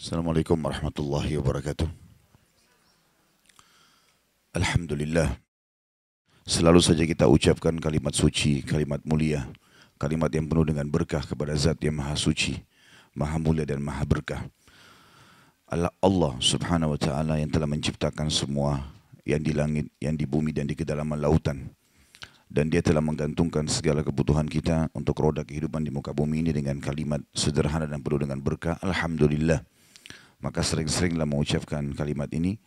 Assalamualaikum warahmatullahi wabarakatuh. Alhamdulillah. Selalu saja kita ucapkan kalimat suci, kalimat mulia, kalimat yang penuh dengan berkah kepada Zat yang Maha Suci, Maha Mulia dan Maha Berkah. Allah Subhanahu wa taala yang telah menciptakan semua yang di langit, yang di bumi dan di kedalaman lautan. Dan dia telah menggantungkan segala kebutuhan kita untuk roda kehidupan di muka bumi ini dengan kalimat sederhana dan penuh dengan berkah. Alhamdulillah. Maka sering-seringlah mengucapkan kalimat ini.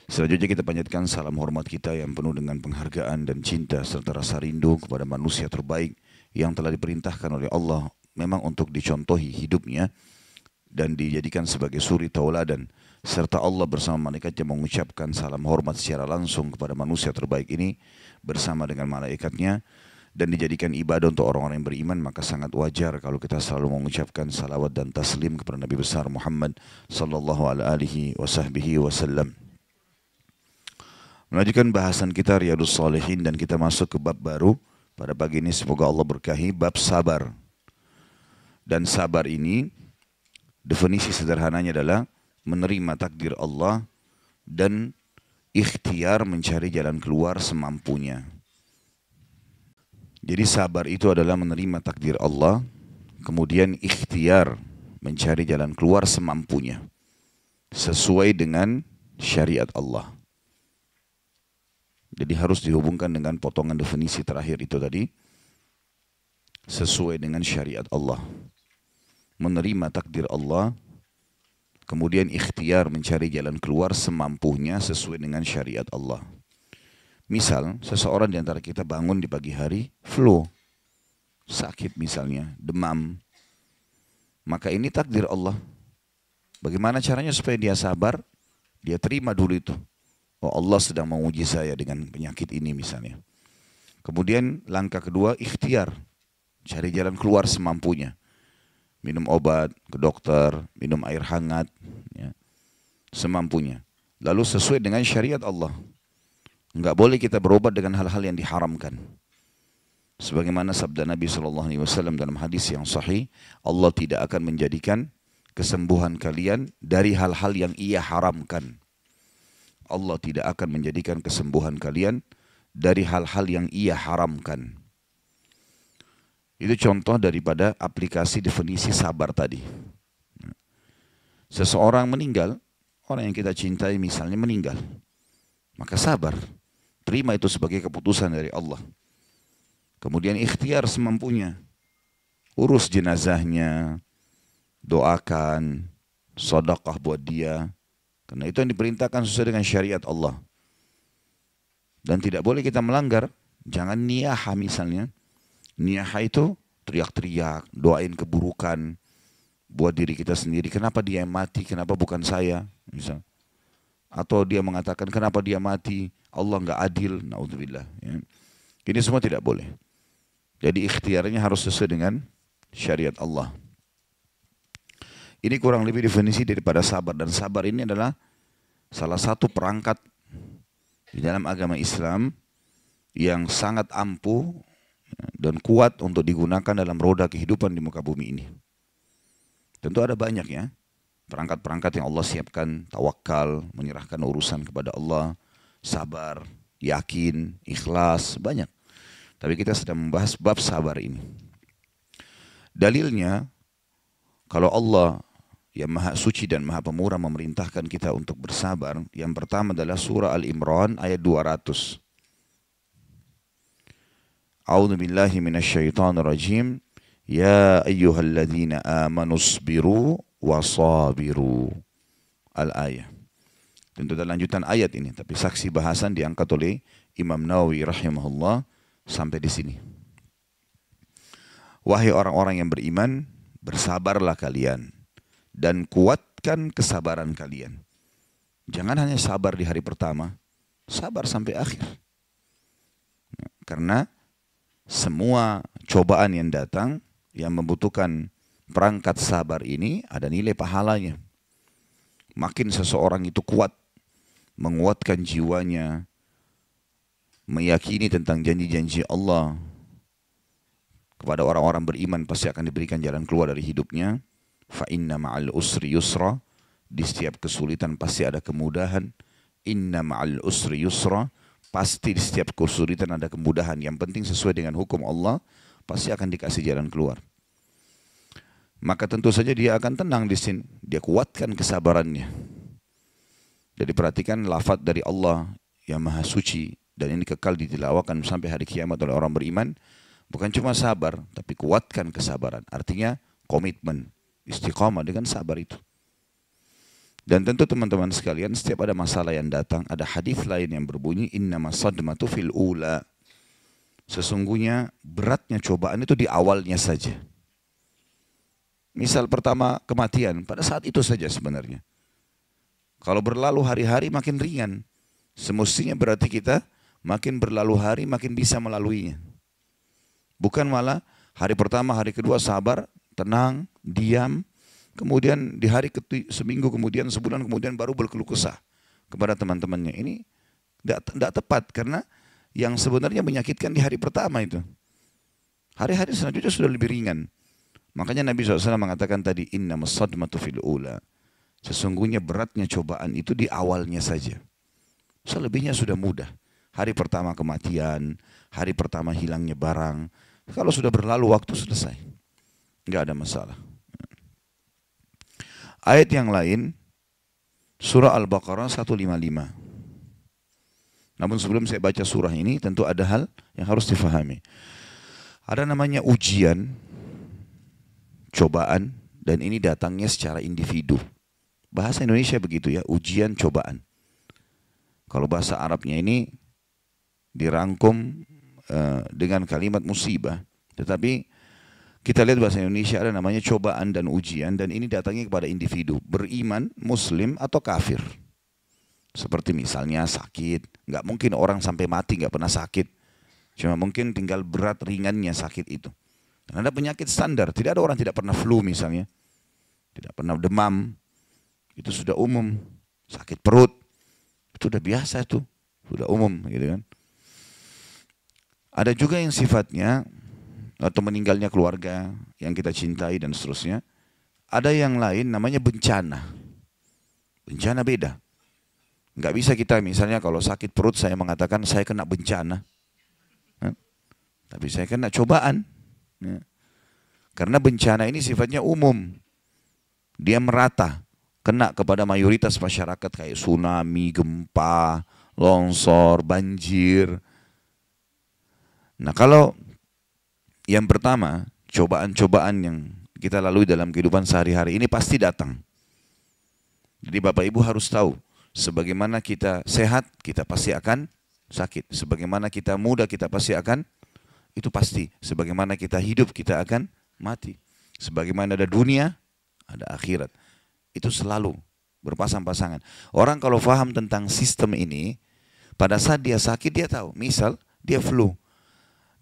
Selanjutnya kita panjatkan salam hormat kita yang penuh dengan penghargaan dan cinta serta rasa rindu kepada manusia terbaik yang telah diperintahkan oleh Allah memang untuk dicontohi hidupnya dan dijadikan sebagai suri tauladan, serta Allah bersama malaikatnya mengucapkan salam hormat secara langsung kepada manusia terbaik ini bersama dengan malaikatnya dan dijadikan ibadah untuk orang-orang yang beriman. Maka sangat wajar kalau kita selalu mengucapkan salawat dan taslim kepada Nabi besar Muhammad sallallahu alaihi wasallam. Melanjutkan bahasan kita Riyadhus Shalihin dan kita masuk ke bab baru pada pagi ini, semoga Allah berkahi, bab sabar. Dan sabar ini definisi sederhananya adalah menerima takdir Allah dan ikhtiar mencari jalan keluar semampunya. Jadi sabar itu adalah menerima takdir Allah, kemudian ikhtiar mencari jalan keluar semampunya, sesuai dengan syariat Allah. Jadi harus dihubungkan dengan potongan definisi terakhir itu tadi, sesuai dengan syariat Allah. Menerima takdir Allah, kemudian ikhtiar mencari jalan keluar semampunya sesuai dengan syariat Allah. Misal, seseorang di antara kita bangun di pagi hari, flu, sakit misalnya, demam. Maka ini takdir Allah. Bagaimana caranya supaya dia sabar? Dia terima dulu itu. Oh, Allah sedang menguji saya dengan penyakit ini misalnya. Kemudian langkah kedua, ikhtiar. Cari jalan keluar semampunya. Minum obat, ke dokter, minum air hangat, ya, semampunya. Lalu sesuai dengan syariat Allah. Enggak boleh kita berobat dengan hal-hal yang diharamkan. Sebagaimana sabda Nabi SAW dalam hadis yang sahih, Allah tidak akan menjadikan kesembuhan kalian dari hal-hal yang Ia haramkan. Allah tidak akan menjadikan kesembuhan kalian dari hal-hal yang Ia haramkan. Itu contoh daripada aplikasi definisi sabar tadi. Seseorang meninggal, orang yang kita cintai misalnya meninggal, maka sabar. Terima itu sebagai keputusan dari Allah. Kemudian ikhtiar semampunya. Urus jenazahnya, doakan, sedekah buat dia. Karena itu yang diperintahkan sesuai dengan syariat Allah. Dan tidak boleh kita melanggar. Jangan niyaha misalnya. Niyaha itu teriak-teriak, doain keburukan buat diri kita sendiri. Kenapa dia yang mati, kenapa bukan saya? Misal. Atau dia mengatakan kenapa dia mati, Allah enggak adil, naudzubillah. Ya. Ini semua tidak boleh. Jadi ikhtiarnya harus sesuai dengan syariat Allah. Ini kurang lebih definisi daripada sabar. Dan sabar ini adalah salah satu perangkat di dalam agama Islam yang sangat ampuh dan kuat untuk digunakan dalam roda kehidupan di muka bumi ini. Tentu ada banyak ya. Perangkat-perangkat yang Allah siapkan, tawakal, menyerahkan urusan kepada Allah, sabar, yakin, ikhlas, banyak. Tapi kita sedang membahas bab sabar ini. Dalilnya, kalau Allah yang Maha Suci dan Maha Pemurah memerintahkan kita untuk bersabar, yang pertama adalah surah Al-Imran ayat 200. A'udzu billahi minasyaitonir rajim. Ya ayyuhalladzina amanu sabiru wasabiru. Al-ayah. Tentu ada lanjutan ayat ini, tapi saksi bahasan diangkat oleh Imam Nawawi rahimahullah sampai di sini. Wahai orang-orang yang beriman, bersabarlah kalian dan kuatkan kesabaran kalian. Jangan hanya sabar di hari pertama, sabar sampai akhir. Karena semua cobaan yang datang yang membutuhkan perangkat sabar ini ada nilai pahalanya. Makin seseorang itu kuat, menguatkan jiwanya, meyakini tentang janji-janji Allah kepada orang-orang beriman, pasti akan diberikan jalan keluar dari hidupnya. Fa inna ma'al usri yusra, di setiap kesulitan pasti ada kemudahan. Inna ma'al usri yusra, pasti di setiap kesulitan ada kemudahan. Yang penting sesuai dengan hukum Allah, pasti akan dikasih jalan keluar. Maka tentu saja dia akan tenang di sini. Dia kuatkan kesabarannya. Jadi perhatikan lafaz dari Allah yang maha suci, dan ini kekal ditilawakan sampai hari kiamat oleh orang beriman. Bukan cuma sabar, tapi kuatkan kesabaran. Artinya komitmen, istiqamah dengan sabar itu. Dan tentu teman-teman sekalian, setiap ada masalah yang datang, ada hadis lain yang berbunyi innamas sadmatu fil ula. Sesungguhnya beratnya cobaan itu di awalnya saja. Misal pertama kematian, pada saat itu saja sebenarnya. Kalau berlalu hari-hari makin ringan. Semestinya berarti kita makin berlalu hari makin bisa melaluinya. Bukan malah hari pertama, hari kedua sabar, tenang, diam. Kemudian di hari seminggu kemudian, sebulan kemudian baru berkeluh kesah kepada teman-temannya. Ini tidak tepat, karena yang sebenarnya menyakitkan di hari pertama itu. Hari-hari selanjutnya sudah lebih ringan. Makanya Nabi SAW mengatakan tadi, innamas sadmatu fil ula. Sesungguhnya beratnya cobaan itu di awalnya saja. Selebihnya sudah mudah. Hari pertama kematian, hari pertama hilangnya barang. Kalau sudah berlalu waktu selesai. Enggak ada masalah. Ayat yang lain, surah Al-Baqarah 155. Namun sebelum saya baca surah ini, tentu ada hal yang harus difahami. Ada namanya ujian, cobaan, dan ini datangnya secara individu. Bahasa Indonesia begitu ya, ujian, cobaan. Kalau bahasa Arabnya ini dirangkum dengan kalimat musibah. Tetapi kita lihat bahasa Indonesia ada namanya cobaan dan ujian, dan ini datangnya kepada individu, beriman, muslim atau kafir. Seperti misalnya sakit, nggak mungkin orang sampai mati nggak pernah sakit. Cuma mungkin tinggal berat ringannya sakit itu. Dan ada penyakit standar, tidak ada orang tidak pernah flu misalnya, tidak pernah demam, itu sudah umum. Sakit perut, itu sudah biasa itu, sudah umum gitu kan. Ada juga yang sifatnya atau meninggalnya keluarga yang kita cintai dan seterusnya. Ada yang lain namanya bencana. Bencana beda. Nggak bisa kita misalnya kalau sakit perut saya mengatakan saya kena bencana. Tapi saya kena cobaan. Karena bencana ini sifatnya umum. Dia merata. Kena kepada mayoritas masyarakat kayak tsunami, gempa, longsor, banjir. Nah kalau yang pertama, cobaan-cobaan yang kita lalui dalam kehidupan sehari-hari ini pasti datang. Jadi Bapak Ibu harus tahu, sebagaimana kita sehat, kita pasti akan sakit. Sebagaimana kita muda, kita pasti akan, itu pasti. Sebagaimana kita hidup, kita akan mati. Sebagaimana ada dunia, ada akhirat. Itu selalu berpasang-pasangan. Orang kalau faham tentang sistem ini, pada saat dia sakit dia tahu. Misal, dia flu.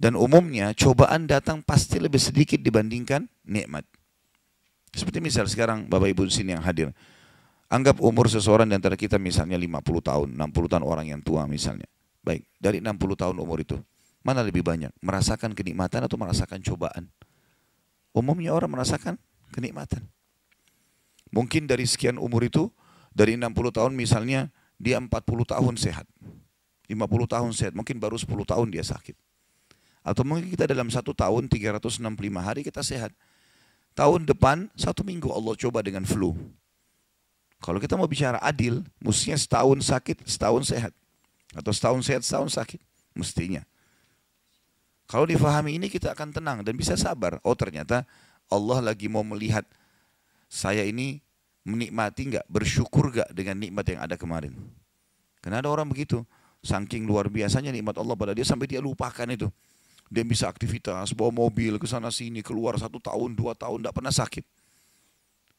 Dan umumnya cobaan datang pasti lebih sedikit dibandingkan nikmat. Seperti misal sekarang Bapak Ibu di sini yang hadir. Anggap umur seseorang di antara kita misalnya 50 tahun, 60 tahun orang yang tua misalnya. Baik, dari 60 tahun umur itu, mana lebih banyak? Merasakan kenikmatan atau merasakan cobaan? Umumnya orang merasakan kenikmatan. Mungkin dari sekian umur itu, dari 60 tahun misalnya, dia 40 tahun sehat. 50 tahun sehat, mungkin baru 10 tahun dia sakit. Atau mungkin kita dalam 1 tahun 365 hari kita sehat. Tahun depan 1 minggu Allah coba dengan flu. Kalau kita mau bicara adil, mestinya setahun sakit, setahun sehat. Atau setahun sehat, setahun sakit. Mestinya. Kalau difahami ini kita akan tenang dan bisa sabar. Oh ternyata Allah lagi mau melihat saya ini menikmati enggak, bersyukur enggak dengan nikmat yang ada kemarin. Karena ada orang begitu. Saking luar biasanya nikmat Allah pada dia sampai dia lupakan itu. Dia bisa aktivitas, bawa mobil ke sana sini, keluar 1 tahun, 2 tahun, tidak pernah sakit.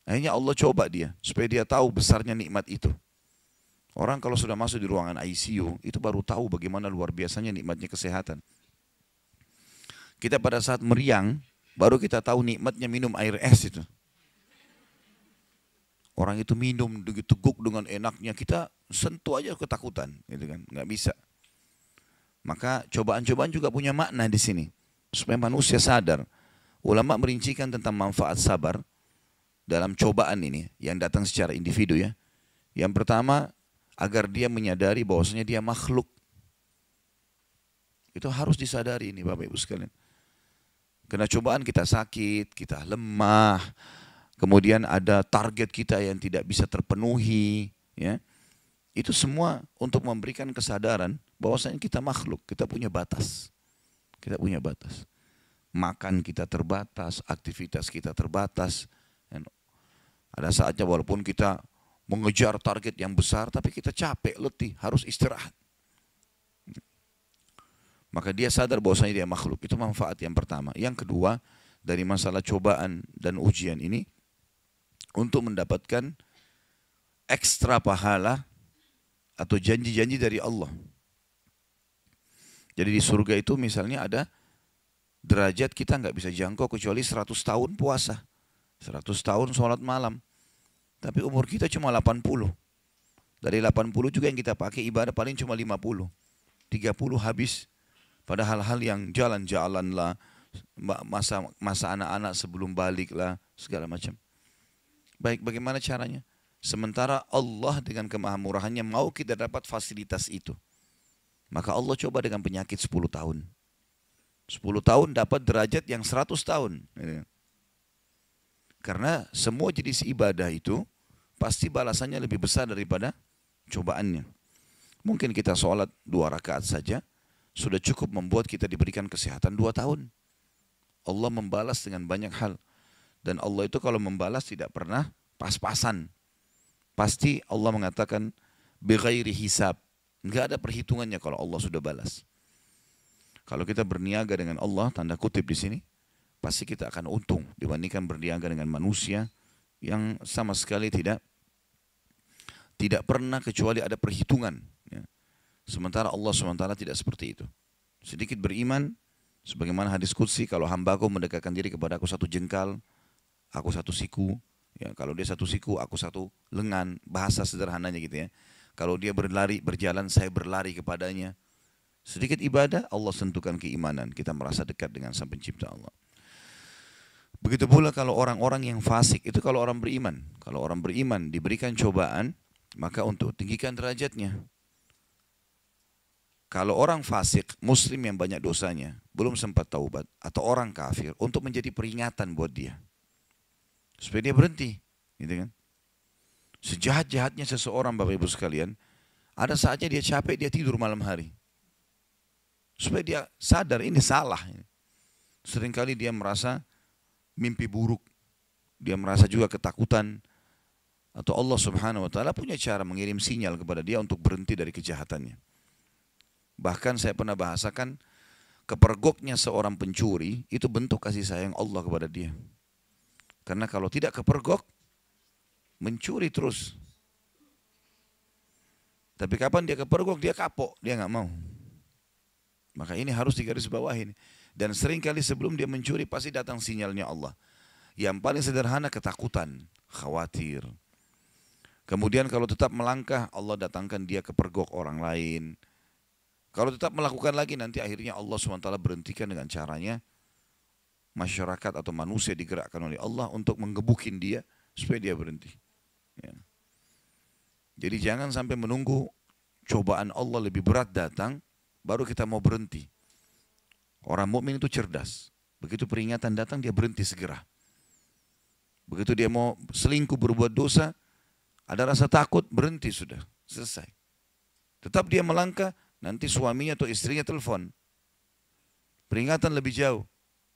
Akhirnya Allah coba dia, supaya dia tahu besarnya nikmat itu. Orang kalau sudah masuk di ruangan ICU, itu baru tahu bagaimana luar biasanya nikmatnya kesehatan. Kita pada saat meriang, baru kita tahu nikmatnya minum air es itu. Orang itu minum, teguk dengan enaknya, kita sentuh aja ketakutan, gitu kan, nggak bisa. Maka cobaan-cobaan juga punya makna di sini. Supaya manusia sadar. Ulama merincikan tentang manfaat sabar. dalam cobaan ini yang datang secara individu ya. Yang pertama, agar dia menyadari bahwasanya dia makhluk. Itu harus disadari ini Bapak Ibu sekalian. Kena cobaan kita sakit, kita lemah, kemudian ada target kita yang tidak bisa terpenuhi, ya. Itu semua untuk memberikan kesadaran bahwasanya kita makhluk, kita punya batas. Kita punya batas. Makan kita terbatas, aktivitas kita terbatas. Dan ada saatnya walaupun kita mengejar target yang besar, tapi kita capek, letih, harus istirahat. Maka dia sadar bahwasanya dia makhluk. Itu manfaat yang pertama. Yang kedua, dari masalah cobaan dan ujian ini, untuk mendapatkan ekstra pahala atau janji-janji dari Allah. Jadi di surga itu misalnya ada derajat kita nggak bisa jangkau kecuali 100 tahun puasa. 100 tahun sholat malam. Tapi umur kita cuma 80. Dari 80 juga yang kita pakai ibadah paling cuma 50. 30 habis. Pada hal-hal yang jalan-jalan lah, masa anak-anak sebelum balik lah, segala macam. Baik, bagaimana caranya? Sementara Allah dengan kemahamurahannya mau kita dapat fasilitas itu. Maka Allah coba dengan penyakit 10 tahun. 10 tahun dapat derajat yang 100 tahun. Karena semua jenis ibadah itu pasti balasannya lebih besar daripada cobaannya. Mungkin kita sholat 2 rakaat saja, sudah cukup membuat kita diberikan kesehatan 2 tahun. Allah membalas dengan banyak hal. Dan Allah itu kalau membalas tidak pernah pas-pasan. Pasti Allah mengatakan bighairi hisab. Enggak ada perhitungannya kalau Allah sudah balas. Kalau kita berniaga dengan Allah, tanda kutip di sini, pasti kita akan untung dibandingkan berniaga dengan manusia yang sama sekali tidak pernah kecuali ada perhitungan. Ya. Sementara Allah SWT tidak seperti itu. Sedikit beriman, sebagaimana hadis qudsi, kalau hambaku mendekatkan diri kepada aku 1 jengkal, aku 1 siku. Ya, kalau dia 1 siku, aku 1 lengan. Bahasa sederhananya gitu ya. Kalau dia berjalan, saya berlari kepadanya. Sedikit ibadah, Allah sentuhkan keimanan. Kita merasa dekat dengan Sang Pencipta Allah. Begitu pula kalau orang-orang yang fasik, itu kalau orang beriman. Kalau orang beriman diberikan cobaan, maka untuk tinggikan derajatnya. Kalau orang fasik, muslim yang banyak dosanya, belum sempat taubat, atau orang kafir, untuk menjadi peringatan buat dia. Supaya dia berhenti. Gitu kan? Sejahat-jahatnya seseorang, Bapak Ibu sekalian, ada saatnya dia capek, dia tidur malam hari. Supaya dia sadar ini salah. Seringkali dia merasa mimpi buruk. Dia merasa juga ketakutan. Atau Allah Subhanahu wa Ta'ala punya cara mengirim sinyal kepada dia untuk berhenti dari kejahatannya. Bahkan saya pernah bahasakan, kepergoknya seorang pencuri itu bentuk kasih sayang Allah kepada dia. Karena kalau tidak kepergok, mencuri terus. Tapi kapan dia kepergok, dia kapok, dia nggak mau. Maka ini harus digarisbawahi. Dan seringkali sebelum dia mencuri pasti datang sinyalnya Allah. Yang paling sederhana ketakutan, khawatir. Kemudian kalau tetap melangkah, Allah datangkan dia kepergok orang lain. Kalau tetap melakukan lagi, nanti akhirnya Allah SWT berhentikan dengan caranya. Masyarakat atau manusia digerakkan oleh Allah untuk menggebukin dia supaya dia berhenti. Ya. Jadi jangan sampai menunggu cobaan Allah lebih berat datang, baru kita mau berhenti. Orang mukmin itu cerdas. Begitu peringatan datang, dia berhenti segera. Begitu dia mau selingkuh, berbuat dosa, ada rasa takut, berhenti sudah, selesai. Tetap dia melangkah, nanti suaminya atau istrinya telepon. Peringatan lebih jauh.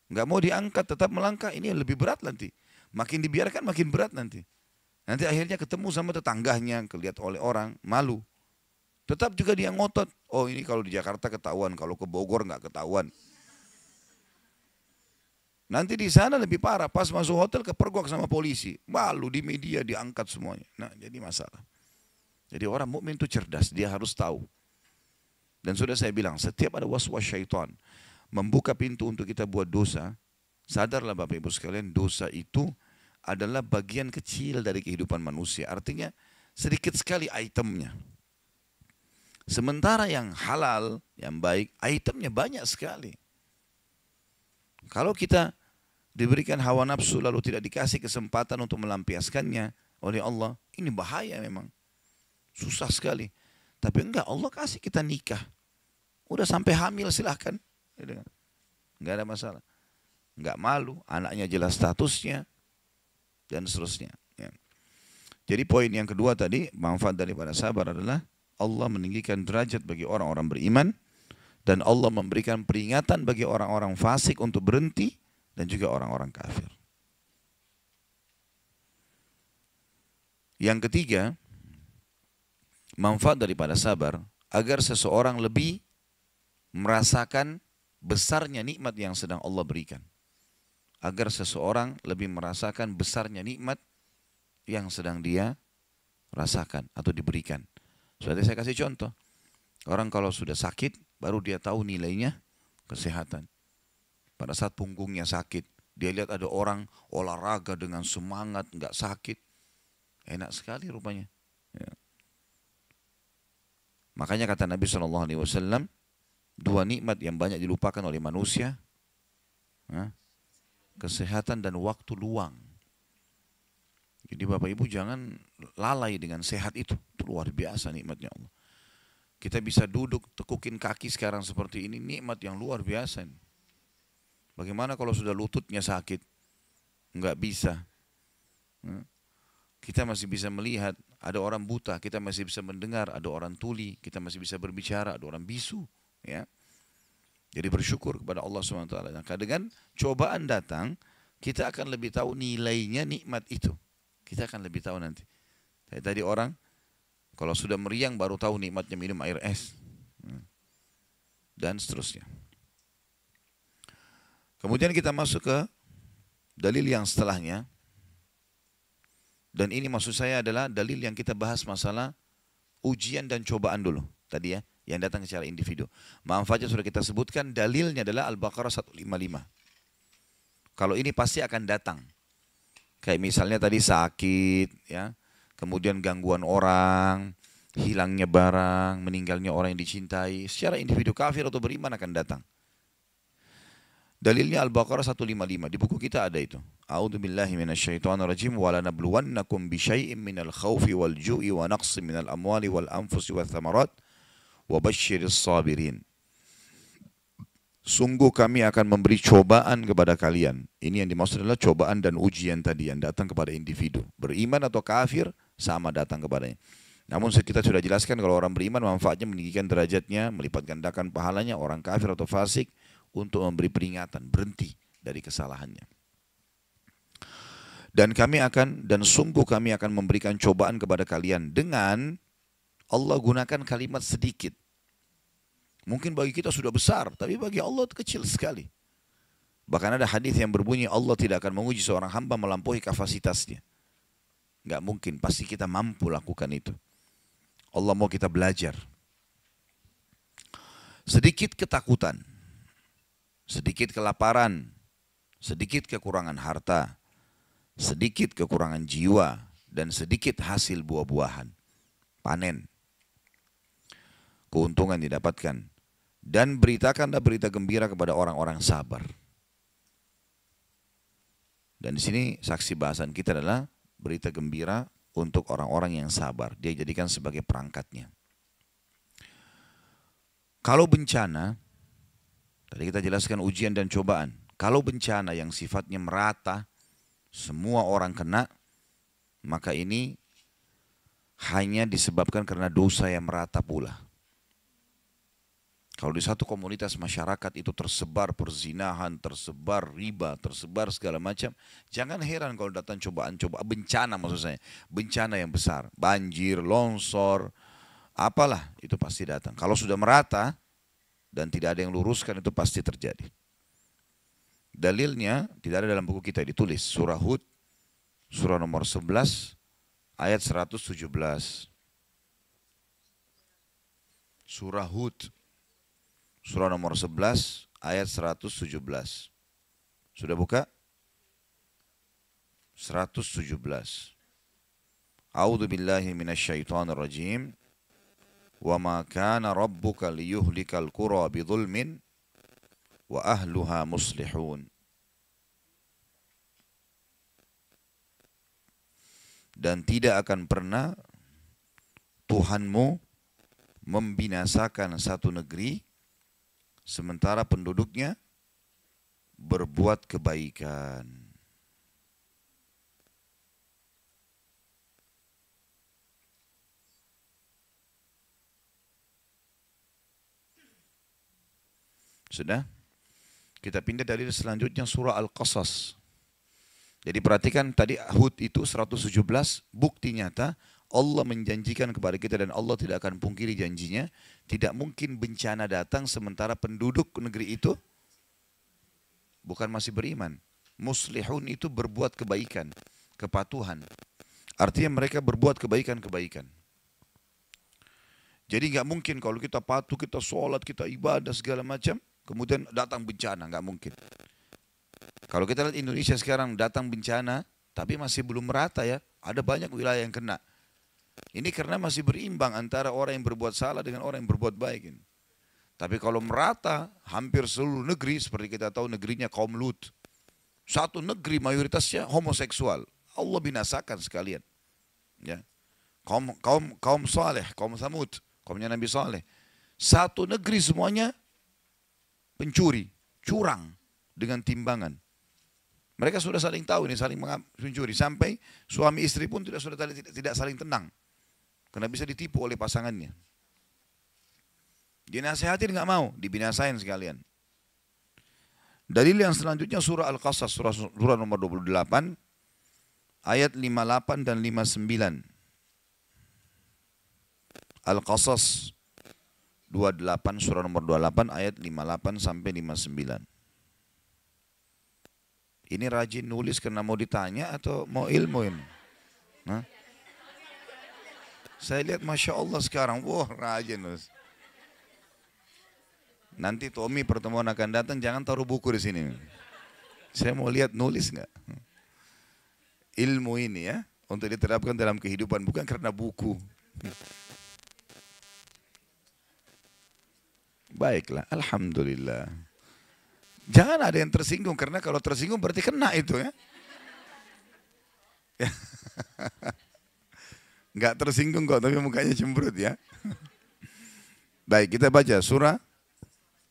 Nggak mau diangkat, tetap melangkah, ini lebih berat nanti. Makin dibiarkan, makin berat nanti. Nanti akhirnya ketemu sama tetangganya, kelihatan oleh orang, malu. Tetap juga dia ngotot. Oh ini kalau di Jakarta ketahuan, kalau ke Bogor nggak ketahuan. Nanti di sana lebih parah, pas masuk hotel kepergok sama polisi. Malu di media diangkat semuanya. Nah jadi masalah. Jadi orang mukmin itu cerdas, dia harus tahu. Dan sudah saya bilang, setiap ada waswas syaitan membuka pintu untuk kita buat dosa, sadarlah Bapak Ibu sekalian, dosa itu adalah bagian kecil dari kehidupan manusia. Artinya sedikit sekali itemnya. Sementara yang halal, yang baik, itemnya banyak sekali. Kalau kita diberikan hawa nafsu lalu tidak dikasih kesempatan untuk melampiaskannya oleh Allah, ini bahaya memang. Susah sekali. Tapi enggak, Allah kasih kita nikah. Udah sampai hamil silahkan. Enggak ada masalah. Enggak malu, anaknya jelas statusnya, dan seterusnya. Ya. Jadi poin yang kedua tadi, manfaat daripada sabar adalah Allah meninggikan derajat bagi orang-orang beriman, dan Allah memberikan peringatan bagi orang-orang fasik untuk berhenti, dan juga orang-orang kafir. Yang ketiga, manfaat daripada sabar, agar seseorang lebih merasakan besarnya nikmat yang sedang Allah berikan. Agar seseorang lebih merasakan besarnya nikmat yang sedang dia rasakan atau diberikan. Sudah saya kasih contoh. Orang kalau sudah sakit, baru dia tahu nilainya kesehatan. Pada saat punggungnya sakit, dia lihat ada orang olahraga dengan semangat, nggak sakit. Enak sekali rupanya. Ya. Makanya kata Nabi SAW, dua nikmat yang banyak dilupakan oleh manusia, kesehatan dan waktu luang. Jadi Bapak Ibu jangan lalai dengan sehat itu luar biasa nikmatnya Allah. Kita bisa duduk, tekukin kaki sekarang seperti ini, nikmat yang luar biasa. Bagaimana kalau sudah lututnya sakit? Enggak bisa. Kita masih bisa melihat, ada orang buta, kita masih bisa mendengar, ada orang tuli, kita masih bisa berbicara, ada orang bisu. Ya. Jadi bersyukur kepada Allah SWT. Nah, dengan cobaan datang, kita akan lebih tahu nilainya nikmat itu. Kita akan lebih tahu nanti. Tadi orang, kalau sudah meriang baru tahu nikmatnya minum air es. Dan seterusnya. Kemudian kita masuk ke dalil yang setelahnya. Dan ini maksud saya adalah dalil yang kita bahas masalah ujian dan cobaan dulu. Tadi ya, yang datang secara individu. Manfaatnya sudah kita sebutkan, dalilnya adalah Al-Baqarah 155. Kalau ini pasti akan datang. Kayak misalnya tadi sakit, ya, kemudian gangguan orang, hilangnya barang, meninggalnya orang yang dicintai. Secara individu kafir atau beriman akan datang. Dalilnya Al-Baqarah 155. Di buku kita ada itu. A'udzu billahi minasyaitonir rajim wa lanabluwannakum bisyai'im minal khaufi wal ju'i wa naqsin minal amwali wal anfusi wath thamarat wa basyiris sabirin. Sungguh kami akan memberi cobaan kepada kalian. Ini yang dimaksud adalah cobaan dan ujian tadi yang datang kepada individu. Beriman atau kafir sama datang kepadanya. Namun kita sudah jelaskan kalau orang beriman manfaatnya meninggikan derajatnya, melipat gandakan pahalanya. Orang kafir atau fasik untuk memberi peringatan, berhenti dari kesalahannya. Dan sungguh kami akan memberikan cobaan kepada kalian dengan Allah gunakan kalimat sedikit. Mungkin bagi kita sudah besar, tapi bagi Allah kecil sekali. Bahkan ada hadis yang berbunyi Allah tidak akan menguji seorang hamba melampaui kapasitasnya. Enggak mungkin, pasti kita mampu lakukan itu. Allah mau kita belajar. Sedikit ketakutan, sedikit kelaparan, sedikit kekurangan harta, sedikit kekurangan jiwa, dan sedikit hasil buah-buahan, panen. Keuntungan didapatkan. Dan beritakanlah berita gembira kepada orang-orang sabar. Dan di sini saksi bahasan kita adalah berita gembira untuk orang-orang yang sabar. Dia jadikan sebagai perangkatnya. Kalau bencana, tadi kita jelaskan ujian dan cobaan. Kalau bencana yang sifatnya merata, semua orang kena, maka ini hanya disebabkan karena dosa yang merata pula. Kalau di satu komunitas masyarakat itu tersebar perzinahan, tersebar riba, tersebar segala macam, jangan heran kalau datang cobaan-cobaan, bencana maksud saya, bencana yang besar, banjir, longsor, apalah itu pasti datang. Kalau sudah merata dan tidak ada yang luruskan itu pasti terjadi. Dalilnya tidak ada dalam buku kita, ditulis surah Hud, surah nomor 11, ayat 117. Surah Hud, surah nomor 11 ayat 117. Sudah buka? 117. A'udzu billahi minasyaitonir rajim. Wa ma kana rabbuka liyuhlikal qura bidzulmin wa ahluha muslihun. Dan tidak akan pernah Tuhanmu membinasakan satu negeri sementara penduduknya berbuat kebaikan. Sudah? Kita pindah dari selanjutnya surah Al-Qasas. Jadi perhatikan tadi Hud itu 117, bukti nyata Allah menjanjikan kepada kita dan Allah tidak akan pungkiri janjinya. Tidak mungkin bencana datang sementara penduduk negeri itu bukan masih beriman. Muslihun itu berbuat kebaikan, kepatuhan. Artinya mereka berbuat kebaikan-kebaikan. Jadi nggak mungkin kalau kita patuh, kita sholat, kita ibadah segala macam, kemudian datang bencana, nggak mungkin. Kalau kita lihat Indonesia sekarang datang bencana, tapi masih belum merata ya. Ada banyak wilayah yang kena. Ini karena masih berimbang antara orang yang berbuat salah dengan orang yang berbuat baik. Tapi kalau merata, hampir seluruh negeri, seperti kita tahu negerinya kaum Lut. Satu negeri mayoritasnya homoseksual. Allah binasakan sekalian. Ya. Kaum Saleh, kaum Samud, kaumnya Nabi Saleh. Satu negeri semuanya pencuri, curang dengan timbangan. Mereka sudah saling tahu ini, saling mencuri. Sampai suami istri pun tidak saling tenang. Karena bisa ditipu oleh pasangannya. Dinasehatin nggak mau, dibinasain sekalian. Dalil yang selanjutnya surah Al-Qasas, surah nomor 28, ayat 58 dan 59. Al-Qasas 28, surah nomor 28, ayat 58 sampai 59. Ini rajin nulis karena mau ditanya atau mau ilmu ini? Hah? Saya lihat Masya Allah sekarang, wah rajin nulis. Nanti Tommy pertemuan akan datang, jangan taruh buku di sini. Saya mau lihat nulis nggak? Ilmu ini ya, untuk diterapkan dalam kehidupan, bukan karena buku. Baiklah, Alhamdulillah. Jangan ada yang tersinggung, karena kalau tersinggung berarti kena itu ya. Nggak tersinggung kok, tapi mukanya cemberut ya. Baik, kita baca surah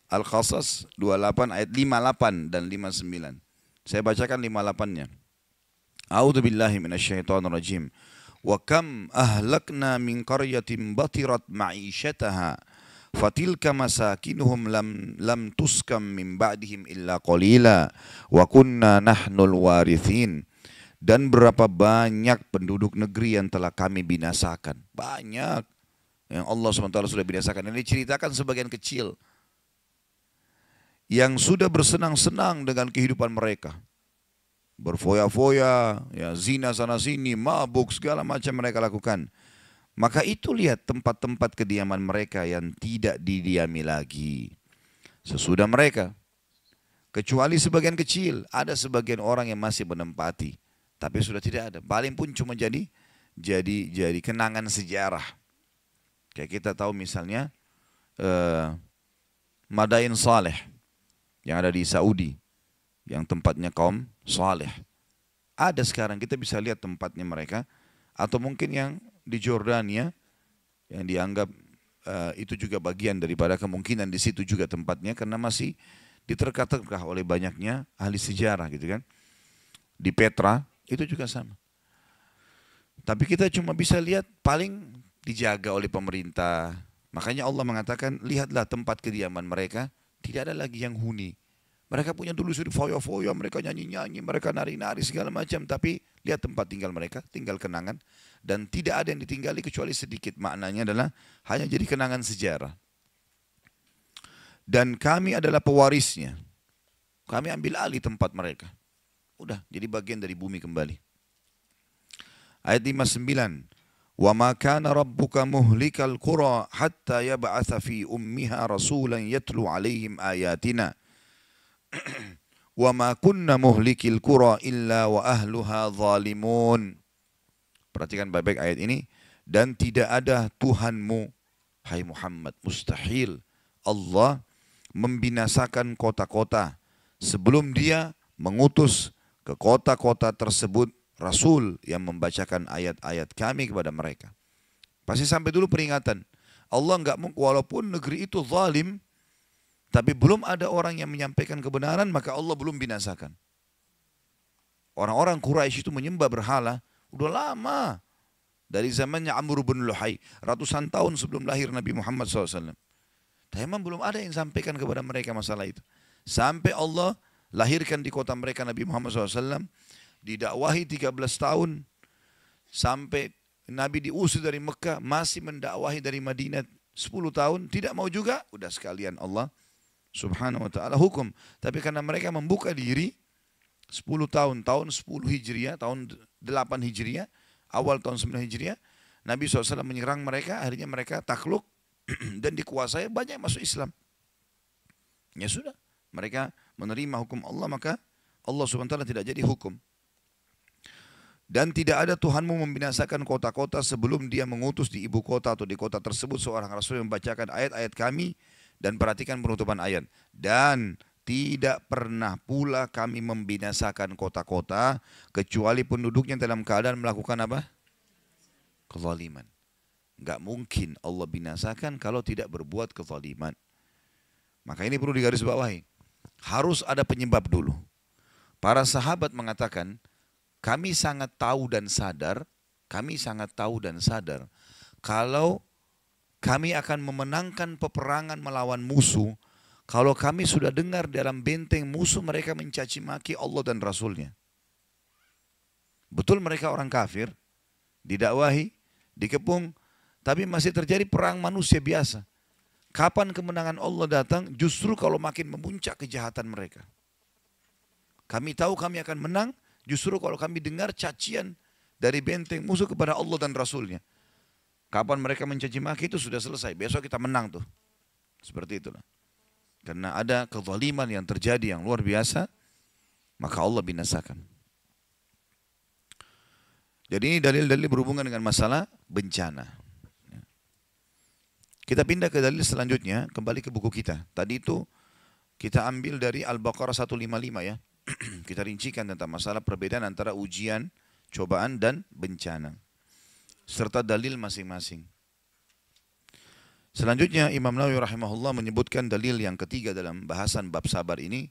Al-Qasas 28 ayat 58 dan 59. Saya bacakan 58-nya. A'udzu billahi minasyaitonir rajim. Wa kam ahlakna min qaryatin batirat ma'isyataha fatilka masakinuhum lam tuskam min ba'dihim illa qalila wa kunna nahnul warithin. Dan berapa banyak penduduk negeri yang telah kami binasakan. Banyak yang Allah SWT sudah binasakan. Ini diceritakan sebagian kecil yang sudah bersenang-senang dengan kehidupan mereka. Berfoya-foya, ya, zina sana sini, mabuk, segala macam mereka lakukan. Maka itu lihat tempat-tempat kediaman mereka yang tidak didiami lagi sesudah mereka. Kecuali sebagian kecil, ada sebagian orang yang masih menempati, tapi sudah tidak ada. Paling pun cuma jadi kenangan sejarah. Kayak kita tahu misalnya Madain Saleh yang ada di Saudi, yang tempatnya kaum Saleh. Ada sekarang, kita bisa lihat tempatnya mereka. Atau mungkin yang di Jordania, yang dianggap itu juga bagian daripada kemungkinan di situ juga tempatnya, karena masih diterka-terka oleh banyaknya ahli sejarah gitu kan. Di Petra, itu juga sama. Tapi kita cuma bisa lihat paling dijaga oleh pemerintah. Makanya Allah mengatakan, lihatlah tempat kediaman mereka, tidak ada lagi yang huni. Mereka punya dulu sudah foya-foya, mereka nyanyi-nyanyi, mereka nari-nari segala macam. Tapi lihat tempat tinggal mereka, tinggal kenangan. Dan tidak ada yang ditinggali kecuali sedikit. Maknanya adalah hanya jadi kenangan sejarah. Dan kami adalah pewarisnya. Kami ambil alih tempat mereka. Udah, jadi bagian dari bumi kembali. Ayat 59. Wa ma kana rabbuka muhlikal qura hatta yab'atha fi ummiha rasulan yatlu alaihim ayatina. Wa ma kunna muhlikil qura illa wa ahluha zalimun. Perhatikan baik-baik ayat ini. Dan tidak ada Tuhanmu, hai Muhammad, mustahil Allah membinasakan kota-kota sebelum dia mengutus ke kota-kota tersebut Rasul yang membacakan ayat-ayat kami kepada mereka. Pasti sampai dulu peringatan. Allah enggak, walaupun negeri itu zalim, tapi belum ada orang yang menyampaikan kebenaran, maka Allah belum binasakan. Orang-orang Quraisy itu menyembah berhala udah lama. Dari zamannya Amr bin Luhai, ratusan tahun sebelum lahir Nabi Muhammad SAW. Tapi memang belum ada yang sampaikan kepada mereka masalah itu. Sampai Allah lahirkan di kota mereka Nabi Muhammad SAW, didakwahi 13 tahun, sampai Nabi diusir dari Mekah, masih mendakwahi dari Madinah 10 tahun, tidak mau juga, udah sekalian Allah Subhanahu wa ta'ala hukum. Tapi karena mereka membuka diri 10 tahun, tahun 10 Hijriah, tahun 8 Hijriah, awal tahun 9 Hijriah, Nabi SAW menyerang mereka, akhirnya mereka takluk dan dikuasai, banyak masuk Islam. Ya sudah, mereka menerima hukum Allah, maka Allah SWT tidak jadi hukum. Dan tidak ada Tuhanmu membinasakan kota-kota sebelum dia mengutus di ibu kota atau di kota tersebut seorang Rasul yang membacakan ayat-ayat kami. Dan perhatikan penutupan ayat. Dan tidak pernah pula kami membinasakan kota-kota kecuali penduduknya dalam keadaan melakukan apa? Kezaliman. Enggak mungkin Allah binasakan kalau tidak berbuat kezaliman. Maka ini perlu digarisbawahi. Harus ada penyebab dulu. Para sahabat mengatakan, kami sangat tahu dan sadar kalau kami akan memenangkan peperangan melawan musuh kalau kami sudah dengar dalam benteng musuh mereka mencaci maki Allah dan Rasulnya. Betul mereka orang kafir, didakwahi, dikepung, tapi masih terjadi perang manusia biasa. Kapan kemenangan Allah datang? Justru kalau makin memuncak kejahatan mereka. Kami tahu kami akan menang, justru kalau kami dengar cacian dari benteng musuh kepada Allah dan Rasulnya. Kapan mereka mencaci maki itu sudah selesai. Besok kita menang tuh. Seperti itulah. Karena ada kezaliman yang terjadi yang luar biasa, maka Allah binasakan. Jadi ini dalil-dalil berhubungan dengan masalah bencana. Kita pindah ke dalil selanjutnya, kembali ke buku kita. Tadi itu kita ambil dari Al-Baqarah 155 ya. Kita rincikan tentang masalah perbedaan antara ujian, cobaan dan bencana. Serta dalil masing-masing. Selanjutnya Imam Nawawi rahimahullah menyebutkan dalil yang ketiga dalam bahasan bab sabar ini.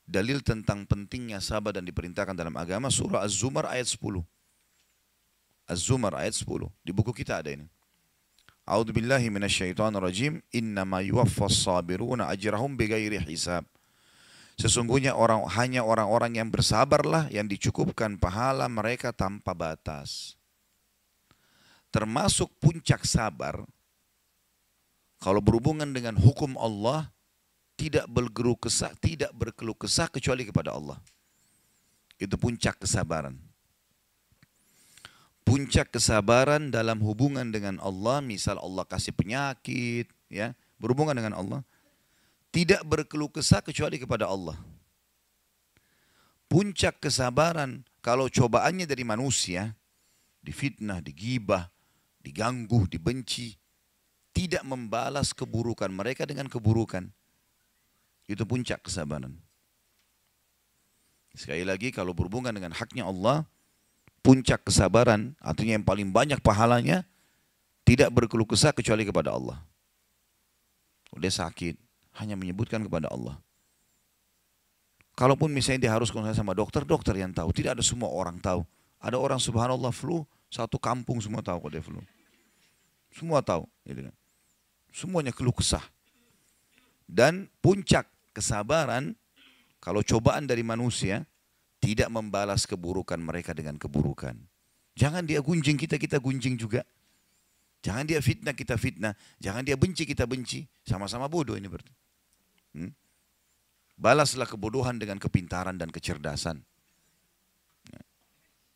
Dalil tentang pentingnya sabar dan diperintahkan dalam agama, surah Az-Zumar ayat 10. Az-Zumar ayat 10. Di buku kita ada ini. A'udzubillahi minasyaitonirrajim. Innama yuwaffas sabiruna ajrahum bighairi hisab. Sesungguhnya hanya orang-orang yang bersabarlah yang dicukupkan pahala mereka tanpa batas. Termasuk puncak sabar, kalau berhubungan dengan hukum Allah, tidak berkeluh kesah kecuali kepada Allah. Itu puncak kesabaran. Puncak kesabaran dalam hubungan dengan Allah, misal Allah kasih penyakit, ya, berhubungan dengan Allah, tidak berkeluh kesah kecuali kepada Allah. Puncak kesabaran kalau cobaannya dari manusia, difitnah, digibah, diganggu, dibenci, tidak membalas keburukan mereka dengan keburukan. Itu puncak kesabaran. Sekali lagi, kalau berhubungan dengan haknya Allah, puncak kesabaran, artinya yang paling banyak pahalanya, tidak berkeluh kesah kecuali kepada Allah. Udah sakit, hanya menyebutkan kepada Allah. Kalaupun misalnya dia harus konsultasi sama dokter, dokter yang tahu. Tidak ada semua orang tahu. Ada orang subhanallah flu, satu kampung semua tahu kalau dia flu. Semua tahu. Semuanya keluh kesah. Dan puncak kesabaran, kalau cobaan dari manusia, tidak membalas keburukan mereka dengan keburukan. Jangan dia gunjing kita, kita gunjing juga. Jangan dia fitnah, kita fitnah. Jangan dia benci, kita benci. Sama-sama bodoh ini berarti. Balaslah kebodohan dengan kepintaran dan kecerdasan.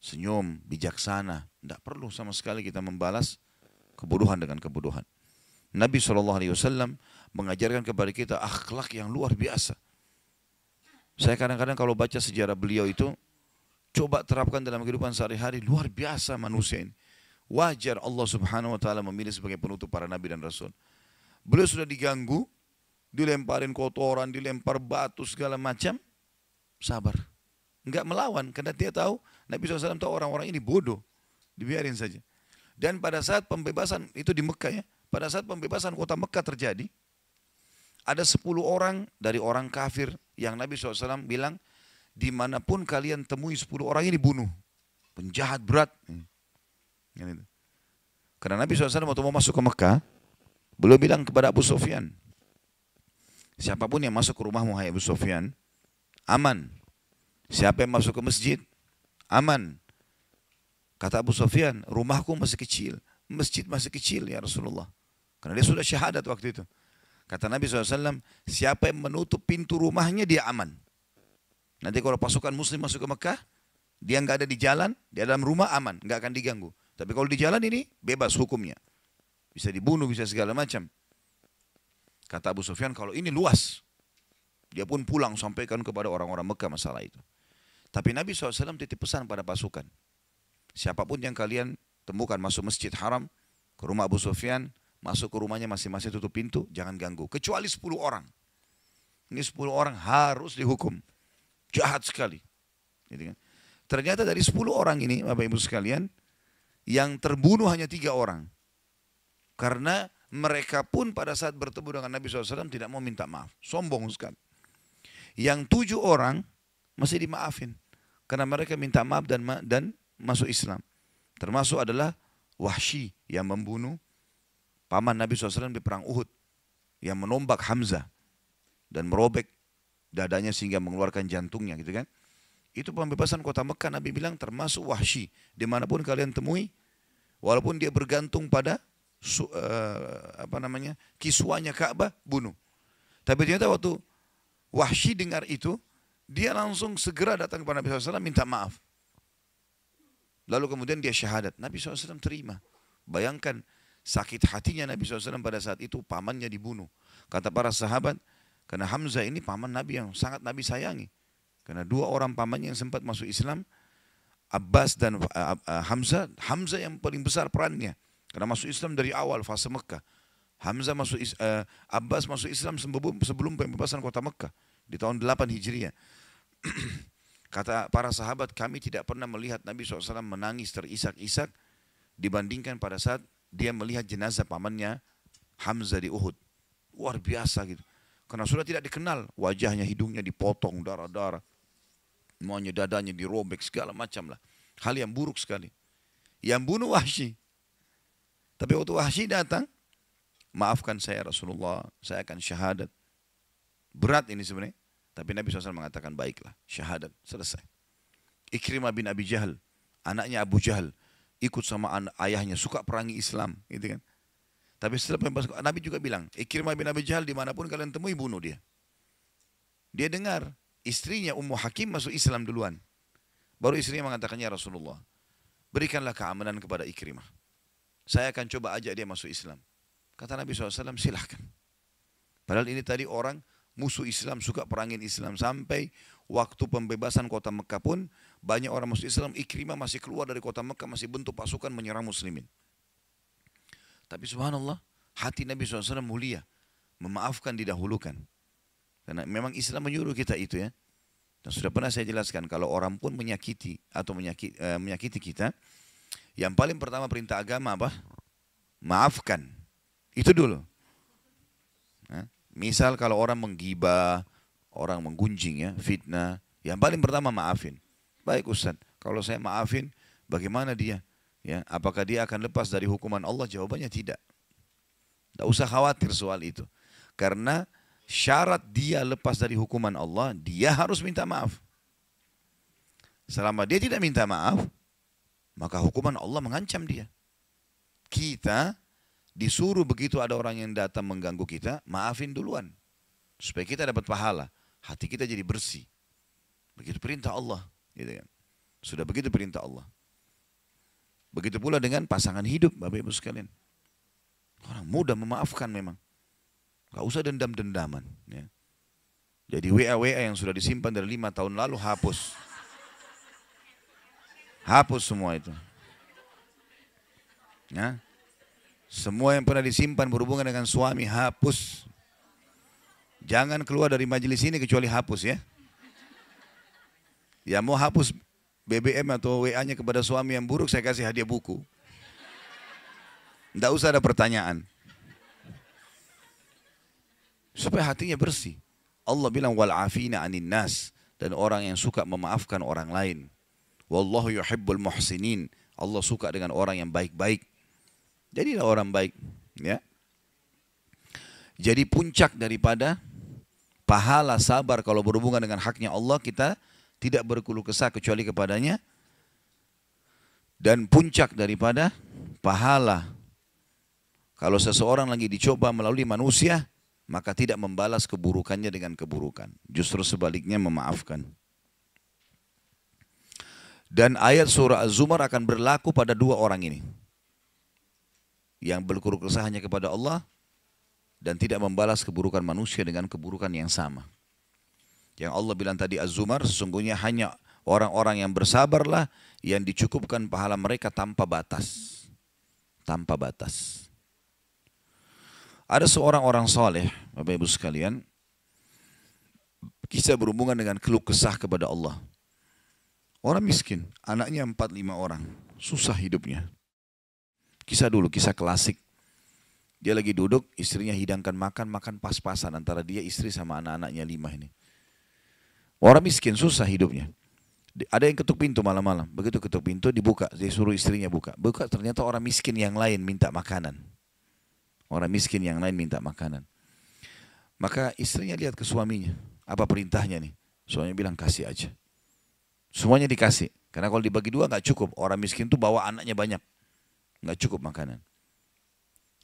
Senyum, bijaksana. Tidak perlu sama sekali kita membalas kebodohan dengan kebodohan. Nabi SAW mengajarkan kepada kita akhlak yang luar biasa. Saya kadang-kadang kalau baca sejarah beliau itu, coba terapkan dalam kehidupan sehari-hari, luar biasa manusia ini. Wajar Allah Subhanahu wa ta'ala memilih sebagai penutup para nabi dan rasul. Beliau sudah diganggu, dilemparin kotoran, dilempar batu segala macam, sabar. Enggak melawan karena dia tahu, Nabi SAW tahu orang-orang ini bodoh. Dibiarin saja. Dan pada saat pembebasan, itu di Mekah ya, pada saat pembebasan kota Mekah terjadi, ada 10 orang dari orang kafir yang Nabi SAW bilang, dimanapun kalian temui 10 orang ini bunuh. Penjahat berat. Karena Nabi SAW waktu mau masuk ke Mekah, beliau bilang kepada Abu Sufyan, siapapun yang masuk ke rumahmu, hai Abu Sufyan, aman. Siapa yang masuk ke masjid, aman. Kata Abu Sufyan, rumahku masih kecil, masjid masih kecil ya Rasulullah. Karena dia sudah syahadat waktu itu. Kata Nabi SAW, siapa yang menutup pintu rumahnya dia aman. Nanti kalau pasukan muslim masuk ke Mekah, dia nggak ada di jalan, dia dalam rumah aman, nggak akan diganggu. Tapi kalau di jalan ini bebas hukumnya. Bisa dibunuh, bisa segala macam. Kata Abu Sufyan, kalau ini luas. Dia pun pulang sampaikan kepada orang-orang Mekah masalah itu. Tapi Nabi SAW titip pesan pada pasukan. Siapapun yang kalian temukan masuk masjid haram, ke rumah Abu Sufyan, masuk ke rumahnya masing-masing tutup pintu, jangan ganggu. Kecuali 10 orang. Ini 10 orang harus dihukum. Jahat sekali. Gitu kan. Ternyata dari 10 orang ini, Bapak Ibu sekalian, yang terbunuh hanya 3 orang. Karena mereka pun pada saat bertemu dengan Nabi SAW tidak mau minta maaf. Sombong sekali. Yang 7 orang masih dimaafin. Karena mereka minta maaf dan masuk Islam. Termasuk adalah Wahsy yang membunuh paman Nabi SAW di perang Uhud. Yang menombak Hamzah. Dan merobek dadanya sehingga mengeluarkan jantungnya gitu kan. Itu pembebasan kota Mekah. Nabi bilang termasuk Wahsy. Dimanapun kalian temui. Walaupun dia bergantung pada kiswanya Ka'bah, bunuh. Tapi ternyata waktu Wahsy dengar itu, dia langsung segera datang kepada Nabi SAW minta maaf. Lalu kemudian dia syahadat. Nabi SAW terima. Bayangkan sakit hatinya Nabi SAW pada saat itu pamannya dibunuh. Kata para sahabat, karena Hamzah ini paman Nabi yang sangat Nabi sayangi. Karena 2 orang pamannya yang sempat masuk Islam, Abbas dan Hamzah. Hamzah yang paling besar perannya. Karena masuk Islam dari awal fase Mekah. Abbas masuk Islam sebelum pembebasan kota Mekah. Di tahun 8 Hijriah. Kata para sahabat, kami tidak pernah melihat Nabi SAW menangis terisak-isak dibandingkan pada saat dia melihat jenazah pamannya Hamzah di Uhud. Luar biasa gitu. Karena sudah tidak dikenal, wajahnya, hidungnya dipotong, darah-darah. Semuanya dadanya dirobek, segala macam lah. Hal yang buruk sekali. Yang bunuh Wahsy. Tapi waktu Wahsy datang, maafkan saya Rasulullah, saya akan syahadat. Berat ini sebenarnya. Tapi Nabi SAW mengatakan baiklah, syahadat, selesai. Ikrimah bin Abi Jahal, anaknya Abu Jahal, ikut sama ayahnya, suka perangi Islam. Gitu kan. Tapi setelah pembebasan, Nabi juga bilang, Ikrimah bin Abi Jahal dimanapun kalian temui, bunuh dia. Dia dengar, istrinya Ummu Hakim masuk Islam duluan. Baru istrinya mengatakannya Rasulullah, berikanlah keamanan kepada Ikrimah. Saya akan coba ajak dia masuk Islam. Kata Nabi SAW, silahkan. Padahal ini tadi orang musuh Islam, suka perangin Islam. Sampai waktu pembebasan kota Mekah pun, banyak orang masuk Islam. Ikrimah masih keluar dari kota Mekah, masih bentuk pasukan menyerang muslimin. Tapi subhanallah, hati Nabi SAW mulia. Memaafkan, didahulukan. Karena memang Islam menyuruh kita itu ya. Dan sudah pernah saya jelaskan, kalau orang pun menyakiti atau menyakiti kita, yang paling pertama perintah agama apa? Maafkan. Itu dulu. Misal kalau orang menggibah, orang menggunjing ya, fitnah, yang paling pertama maafin. Baik Ustaz, kalau saya maafin, bagaimana dia? Ya, apakah dia akan lepas dari hukuman Allah? Jawabannya tidak. Tidak usah khawatir soal itu. Karena syarat dia lepas dari hukuman Allah, dia harus minta maaf. Selama dia tidak minta maaf, maka hukuman Allah mengancam dia. Kita disuruh begitu ada orang yang datang mengganggu kita, maafin duluan. Supaya kita dapat pahala. Hati kita jadi bersih. Begitu perintah Allah. Gitu kan. Sudah begitu perintah Allah. Begitu pula dengan pasangan hidup, Bapak Ibu sekalian. Orang mudah memaafkan memang. Gak usah dendam-dendaman. Ya. Jadi WA-WA yang sudah disimpan dari 5 tahun lalu, hapus. Hapus semua itu. Ya. Semua yang pernah disimpan berhubungan dengan suami, hapus. Jangan keluar dari majelis ini kecuali hapus ya. Ya mau hapus BBM atau WA-nya kepada suami yang buruk, saya kasih hadiah buku. Tidak usah ada pertanyaan. Supaya hatinya bersih. Allah bilang wal afina anin nas, dan orang yang suka memaafkan orang lain. Wallahu yuhibbul muhsinin. Allah suka dengan orang yang baik-baik. Jadilah orang baik, ya. Jadi puncak daripada pahala sabar kalau berhubungan dengan haknya Allah, kita tidak berkeluh kesah kecuali kepadanya. Dan puncak daripada pahala kalau seseorang lagi dicoba melalui manusia, maka tidak membalas keburukannya dengan keburukan. Justru sebaliknya memaafkan. Dan ayat surah Az-Zumar akan berlaku pada dua orang ini. Yang berkeluh kesah hanya kepada Allah dan tidak membalas keburukan manusia dengan keburukan yang sama. Yang Allah bilang tadi Az-Zumar, sesungguhnya hanya orang-orang yang bersabarlah yang dicukupkan pahala mereka tanpa batas. Tanpa batas. Ada seorang orang soleh, Bapak Ibu sekalian, kisah berhubungan dengan keluh kesah kepada Allah. Orang miskin, anaknya 4-5 orang, susah hidupnya. Kisah dulu, kisah klasik. Dia lagi duduk, istrinya hidangkan makan pas-pasan antara dia, istri sama anak-anaknya 5 ini. Orang miskin, susah hidupnya. Ada yang ketuk pintu malam-malam, begitu ketuk pintu dibuka, dia suruh istrinya buka. Buka ternyata orang miskin yang lain minta makanan. Orang miskin yang lain minta makanan. Maka istrinya lihat ke suaminya, apa perintahnya nih? Suaminya bilang kasih aja. Semuanya dikasih, karena kalau dibagi dua nggak cukup. Orang miskin tuh bawa anaknya banyak, nggak cukup makanan.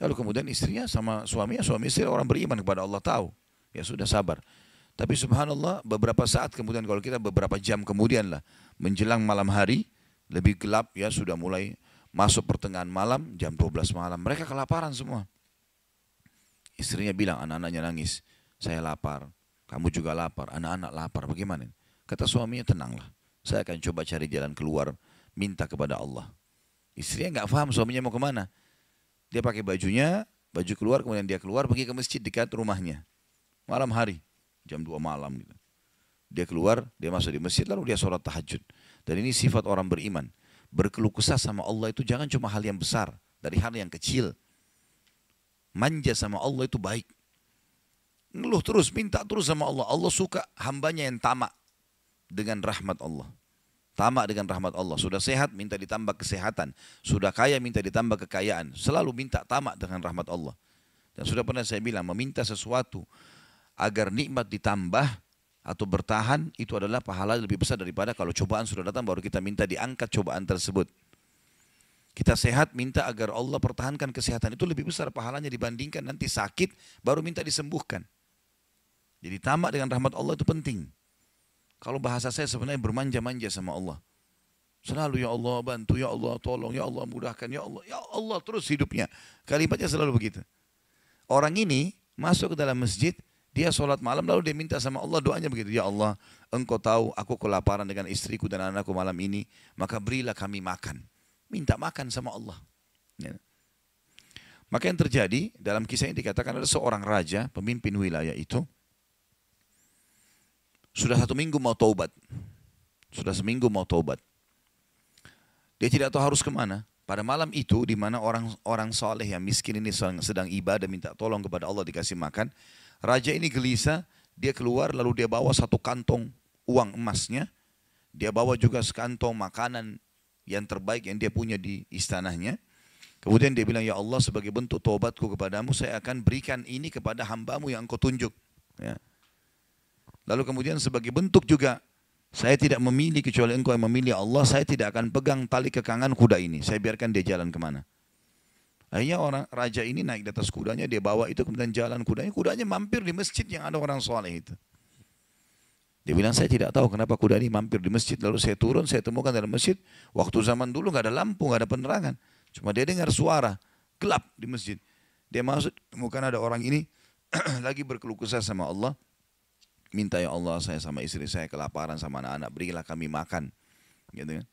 Lalu kemudian istrinya sama suaminya, suami istri orang beriman kepada Allah, tahu. Ya sudah sabar. Tapi subhanallah beberapa saat kemudian, kalau kita beberapa jam kemudian lah, menjelang malam hari, lebih gelap ya, sudah mulai masuk pertengahan malam, jam 12 malam, mereka kelaparan semua. Istrinya bilang, anak-anaknya nangis, saya lapar, kamu juga lapar, anak-anak lapar, bagaimana? Kata suaminya, tenanglah, saya akan coba cari jalan keluar, minta kepada Allah. Istrinya nggak paham suaminya mau kemana. Dia pakai bajunya, baju keluar, kemudian dia keluar pergi ke masjid dekat rumahnya. Malam hari, jam 2 malam gitu. Dia keluar, dia masuk di masjid, lalu dia sholat tahajud. Dan ini sifat orang beriman. Berkeluh kesah sama Allah itu jangan cuma hal yang besar, dari hal yang kecil. Manja sama Allah itu baik. Ngeluh terus, minta terus sama Allah. Allah suka hambanya yang tamak dengan rahmat Allah. Tamak dengan rahmat Allah. Sudah sehat, minta ditambah kesehatan. Sudah kaya, minta ditambah kekayaan. Selalu minta tamak dengan rahmat Allah. Dan sudah pernah saya bilang, meminta sesuatu agar nikmat ditambah atau bertahan, itu adalah pahala lebih besar daripada kalau cobaan sudah datang baru kita minta diangkat cobaan tersebut. Kita sehat, minta agar Allah pertahankan kesehatan. Itu lebih besar pahalanya dibandingkan nanti sakit baru minta disembuhkan. Jadi tamak dengan rahmat Allah itu penting. Kalau bahasa saya sebenarnya bermanja-manja sama Allah. Selalu ya Allah bantu, ya Allah tolong, ya Allah mudahkan, ya Allah terus hidupnya. Kalimatnya selalu begitu. Orang ini masuk ke dalam masjid, dia sholat malam lalu dia minta sama Allah, doanya begitu. Ya Allah, engkau tahu aku kelaparan dengan istriku dan anakku malam ini, maka berilah kami makan. Minta makan sama Allah. Ya. Maka yang terjadi dalam kisah ini dikatakan ada seorang raja, pemimpin wilayah itu, sudah 1 minggu mau taubat. Sudah seminggu mau taubat. Dia tidak tahu harus kemana. Pada malam itu, di mana orang soleh yang miskin ini sedang ibadah, minta tolong kepada Allah dikasih makan. Raja ini gelisah, dia keluar lalu dia bawa 1 kantong uang emasnya. Dia bawa juga sekantong makanan yang terbaik yang dia punya di istananya. Kemudian dia bilang, ya Allah sebagai bentuk taubatku kepadamu, saya akan berikan ini kepada hambamu yang engkau tunjuk. Ya. Lalu kemudian sebagai bentuk juga, saya tidak memilih kecuali engkau yang memilih Allah, saya tidak akan pegang tali kekangan kuda ini, saya biarkan dia jalan kemana. Akhirnya orang raja ini naik di atas kudanya, dia bawa itu kemudian jalan kudanya mampir di masjid yang ada orang soleh itu. Dia bilang, saya tidak tahu kenapa kuda ini mampir di masjid, lalu saya turun, saya temukan dalam masjid, waktu zaman dulu nggak ada lampu, nggak ada penerangan, cuma dia dengar suara, gelap di masjid. Dia masuk, temukan ada orang ini lagi berkeluh kesah sama Allah. Minta ya Allah saya sama istri saya kelaparan sama anak-anak, berilah kami makan. Gitu kan.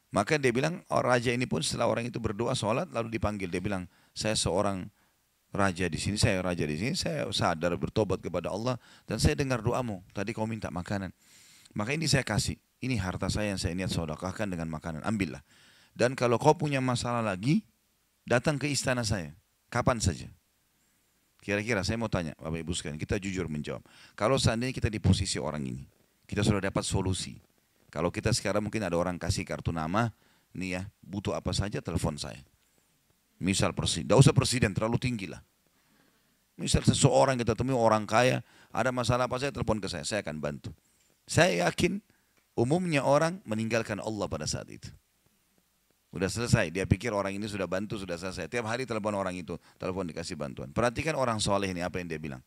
Maka dia bilang, raja ini pun setelah orang itu berdoa sholat lalu dipanggil. Dia bilang, saya seorang raja di sini, saya sadar bertobat kepada Allah dan saya dengar doamu. Tadi kau minta makanan. Maka ini saya kasih. Ini harta saya yang saya niat sedekahkan dengan makanan. Ambillah. Dan kalau kau punya masalah lagi, datang ke istana saya. Kapan saja. Kira-kira saya mau tanya, Bapak Ibu sekalian, kita jujur menjawab. Kalau seandainya kita di posisi orang ini, kita sudah dapat solusi. Kalau kita sekarang mungkin ada orang kasih kartu nama, nih ya, butuh apa saja telepon saya. Misal presiden, tidak usah presiden, terlalu tinggi lah. Misal seseorang kita temui orang kaya, ada masalah apa saya telepon ke saya akan bantu. Saya yakin umumnya orang meninggalkan Allah pada saat itu. Udah selesai, dia pikir orang ini sudah bantu, sudah selesai. Tiap hari telepon orang itu, telepon dikasih bantuan. Perhatikan orang soleh ini apa yang dia bilang.